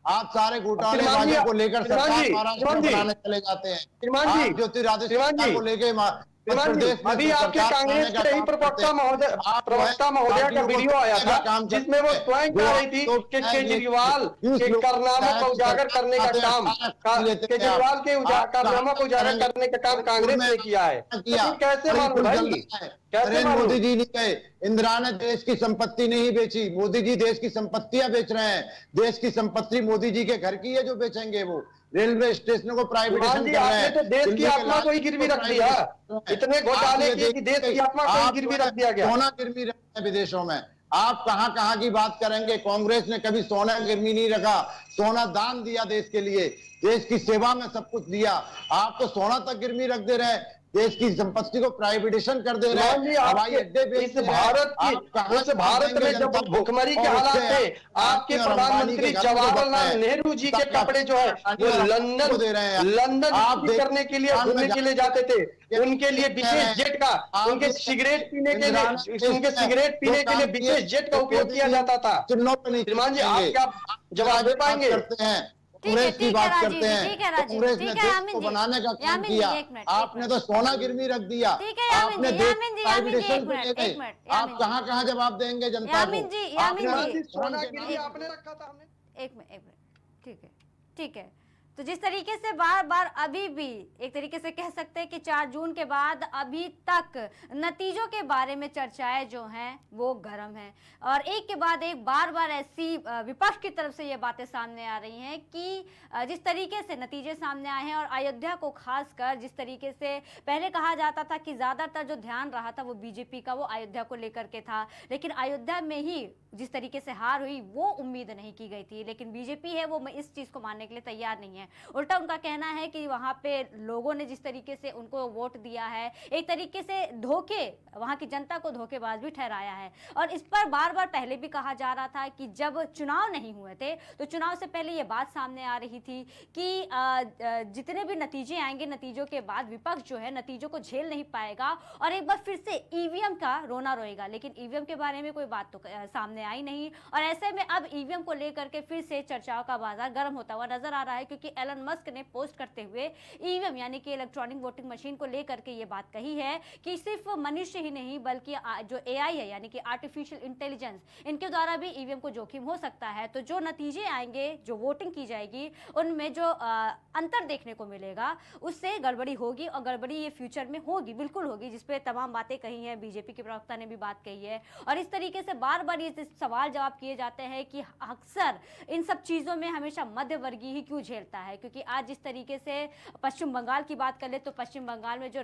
आप सारे घोटालेबाजों को लेकर सरकार महाराष्ट्र में बनाने चले जाते हैं। आप ज्योतिरादित्य को लेके अभी आपके कांग्रेस के ही प्रवक्ता महोदय का वीडियो आया था जिसमें वो स्वयं कह रही थी कि केजरीवाल के कारनामों को उजागर करने का काम, केजरीवाल के कारनामों को उजागर करने का काम कांग्रेस ने किया है। कैसे मालूम भाई, कैसे मोदी जी नहीं कहे, इंदिरा ने देश की संपत्ति नहीं बेची, मोदी जी देश की संपत्तियां बेच रहे हैं। देश की संपत्ति मोदी जी के घर की है जो बेचेंगे वो। रेलवे स्टेशनों को प्राइवेटाइजेशन कर रहे हैं, तो देश की आत्मा को ही गिरवी रख दिया। इतने घोटाले किए कि देश की आत्मा को ही गिरवी रख दिया गया। सोना गिरवी रखा है विदेशों में। आप कहां की बात करेंगे? कांग्रेस ने कभी सोना गिरवी नहीं रखा, सोना दान दिया देश के लिए, देश की सेवा में सब कुछ दिया। आप तो सोना तक गिरवी रख दे रहे हैं, देश की संपत्ति को प्राइवेटाइजेशन कर दे रहे हैं। हवाई अड्डे इस भारत में जब भुखमरी के हालात थे, आपके प्रधानमंत्री जवाहरलाल नेहरू जी के कपड़े जो है वो लंदन करने के लिए, घूमने के लिए जाते थे। उनके लिए विशेष जेट का, उनके सिगरेट पीने के लिए विशेष जेट का उपयोग किया जाता था। श्रीमान जी, आप क्या जवाब दे पाएंगे? कांग्रेस की बात करते हैं, कांग्रेस ने देश को बनाने का काम किया, आपने तो सोना गिरवी रख दिया, आपने देश प्राइवेटाइजेशन पे ले गए। आप कहाँ जवाब देंगे जनता को? सोना गिरवी आपने रखा था। हमने एक मिनट, ठीक है। तो जिस तरीके से बार बार अभी भी एक तरीके से कह सकते हैं कि 4 जून के बाद अभी तक नतीजों के बारे में चर्चाएं जो हैं वो गर्म हैं, और एक के बाद एक बार बार ऐसी विपक्ष की तरफ से ये बातें सामने आ रही हैं कि जिस तरीके से नतीजे सामने आए हैं, और अयोध्या को खासकर जिस तरीके से पहले कहा जाता था कि ज़्यादातर जो ध्यान रहा था वो बीजेपी का, वो अयोध्या को लेकर के था, लेकिन अयोध्या में ही जिस तरीके से हार हुई वो उम्मीद नहीं की गई थी। लेकिन बीजेपी है वो इस चीज़ को मानने के लिए तैयार नहीं है। उल्टा उनका कहना है कि वहाँ पे लोगों ने जिस तरीके से उनको वोट दिया है, एक तरीके से वहाँ की जनता को धोखेबाज भी ठहराया है। और इस पर बार बार पहले भी कहा जा रहा था कि जब चुनाव नहीं हुए थे तो चुनाव से पहले ये बात सामने आ रही थी कि जितने भी नतीजे आएंगे, नतीजों के बाद विपक्ष जो है नतीजों को झेल नहीं पाएगा और एक बार फिर से ईवीएम का रोना रोएगा। लेकिन ईवीएम के बारे में कोई बात तो सामने आई नहीं, और ऐसे में अब ईवीएम को लेकर के फिर से चर्चाओं का बाजार गर्म होता हुआ नजर आ रहा है, क्योंकि एलन मस्क ने पोस्ट करते हुए ईवीएम यानी कि इलेक्ट्रॉनिक वोटिंग मशीन को लेकर के ये बात कही है कि सिर्फ मनुष्य ही नहीं बल्कि जो एआई है यानी कि आर्टिफिशियल इंटेलिजेंस, इनके द्वारा भी ईवीएम को जोखिम हो सकता है। तो जो नतीजे आएंगे, जो वोटिंग की जाएगी, उनमें जो अंतर देखने को मिलेगा उससे गड़बड़ी होगी, और गड़बड़ी ये फ्यूचर में होगी, बिल्कुल होगी, जिसपे तमाम बातें कही हैं। बीजेपी के प्रवक्ता ने भी बात कही है, और इस तरीके से बार बार ये सवाल जवाब किए जाते हैं कि अक्सर इन सब चीज़ों में हमेशा मध्यवर्गीय ही क्यों झेलता है, क्योंकि आज जिस तरीके से पश्चिम बंगाल की बात कर ले तो पश्चिम बंगाल में जो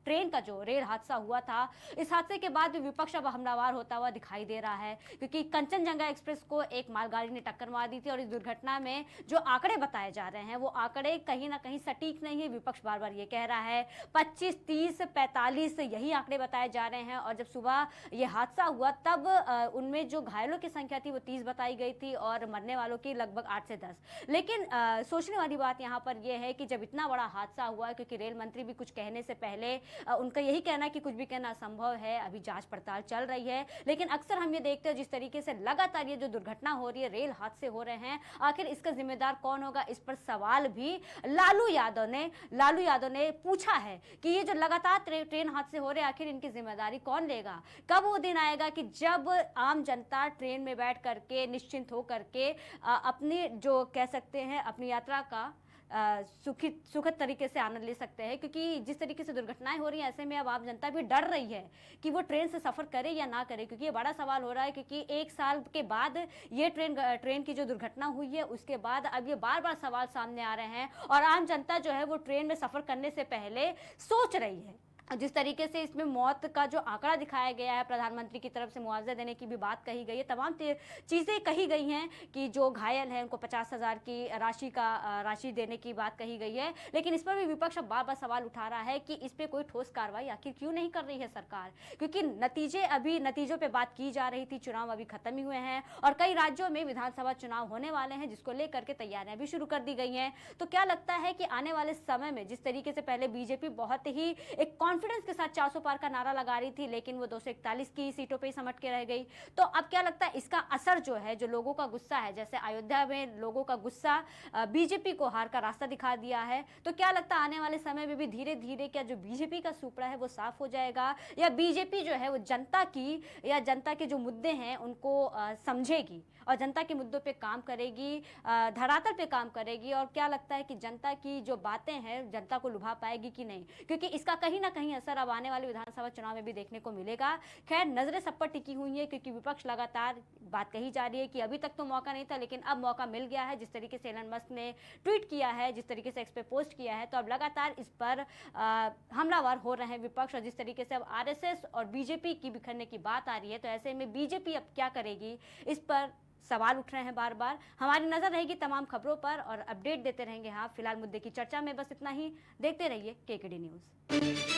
ट्रेन का जो रेल हादसा हुआ था, इस हादसे के बाद विपक्ष अब हमलावर होता हुआ दिखाई दे रहा है, क्योंकि कंचनजंगा एक्सप्रेस को एक मालगाड़ी ने टक्कर मार दी थी और इस दुर्घटना में जो आंकड़े बताए जा रहे हैं वो आंकड़े कहीं ना कहीं सटीक नहीं है। विपक्ष बार बार ये कह रहा है 25, 30, 45 यही आंकड़े बताए जा रहे हैं, और जब सुबह ये हादसा हुआ तब उनमें जो घायलों की संख्या थी वो 30 बताई गई थी और मरने वालों की लगभग 8 से 10। लेकिन सोचने वाली बात यहाँ पर यह है कि जब इतना बड़ा हादसा हुआ, क्योंकि रेल मंत्री भी कुछ कहने से पहले उनका यही कहना है कि कुछ भी कहना असंभव है, अभी जांच पड़ताल चल रही है, लेकिन अक्सर हम ये देखते हैं जिस तरीके से लगातार ये जो दुर्घटना हो रही है, रेल हादसे हो रहे हैं, आखिर इसका जिम्मेदार कौन होगा, इस पर सवाल भी लालू यादव ने पूछा है कि ये जो लगातार ट्रेन हादसे हो रहे हैं, आखिर इनकी जिम्मेदारी कौन लेगा। कब वो दिन आएगा कि जब आम जनता ट्रेन में बैठ करके निश्चिंत हो करके अपनी जो कह सकते हैं अपनी यात्रा का सुखद तरीके से आनंद ले सकते हैं, क्योंकि जिस तरीके से दुर्घटनाएं हो रही हैं ऐसे में अब आम जनता भी डर रही है कि वो ट्रेन से सफर करे या ना करे, क्योंकि ये बड़ा सवाल हो रहा है, क्योंकि 1 साल के बाद ये ट्रेन की जो दुर्घटना हुई है उसके बाद अब ये बार बार सवाल सामने आ रहे हैं और आम जनता जो है वो ट्रेन में सफर करने से पहले सोच रही है। जिस तरीके से इसमें मौत का जो आंकड़ा दिखाया गया है, प्रधानमंत्री की तरफ से मुआवजा देने की भी बात कही गई है, तमाम चीज़ें कही गई हैं कि जो घायल हैं उनको 50,000 की राशि देने की बात कही गई है, लेकिन इस पर भी विपक्ष बार बार सवाल उठा रहा है कि इस पर कोई ठोस कार्रवाई आखिर क्यों नहीं कर रही है सरकार, क्योंकि नतीजों पर बात की जा रही थी, चुनाव अभी खत्म ही हुए हैं और कई राज्यों में विधानसभा चुनाव होने वाले हैं जिसको लेकर के तैयारियां भी शुरू कर दी गई हैं। तो क्या लगता है कि आने वाले समय में जिस तरीके से पहले बीजेपी बहुत ही एक कॉन्फिडेंस के साथ 400 पार का नारा लगा रही थी, लेकिन वो 241 की सीटों पे ही समट के रह गई, तो अब क्या लगता है इसका असर जो है, जो लोगों का गुस्सा है, जैसे अयोध्या में लोगों का गुस्सा बीजेपी को हार का रास्ता दिखा दिया है, तो क्या लगता है आने वाले समय में भी धीरे धीरे क्या जो बीजेपी का सुपड़ा है वो साफ हो जाएगा, या बीजेपी जो है वो जनता के जो मुद्दे हैं उनको समझेगी और जनता के मुद्दों पे काम करेगी, धरातल पे काम करेगी, और क्या लगता है कि जनता की जो बातें हैं जनता को लुभा पाएगी कि नहीं, क्योंकि इसका कहीं ना कहीं असर अब आने वाले विधानसभा चुनाव में भी देखने को मिलेगा। खैर, नजरें सब पर टिकी हुई है, क्योंकि विपक्ष लगातार बात कही जा रही है कि अभी तक तो मौका नहीं था, लेकिन अब मौका मिल गया है। जिस तरीके से एलन मस्क ने ट्वीट किया है, जिस तरीके से एक्स पे पोस्ट किया है, तो अब लगातार इस पर हमलावर हो रहे हैं विपक्ष, और जिस तरीके से अब आरएसएस और बीजेपी की बिखरने की बात आ रही है, तो ऐसे में बीजेपी अब क्या करेगी, इस पर सवाल उठ रहे हैं बार बार। हमारी नजर रहेगी तमाम खबरों पर और अपडेट देते रहेंगे। हाँ, फिलहाल मुद्दे की चर्चा में बस इतना ही। देखते रहिए केकेडी न्यूज।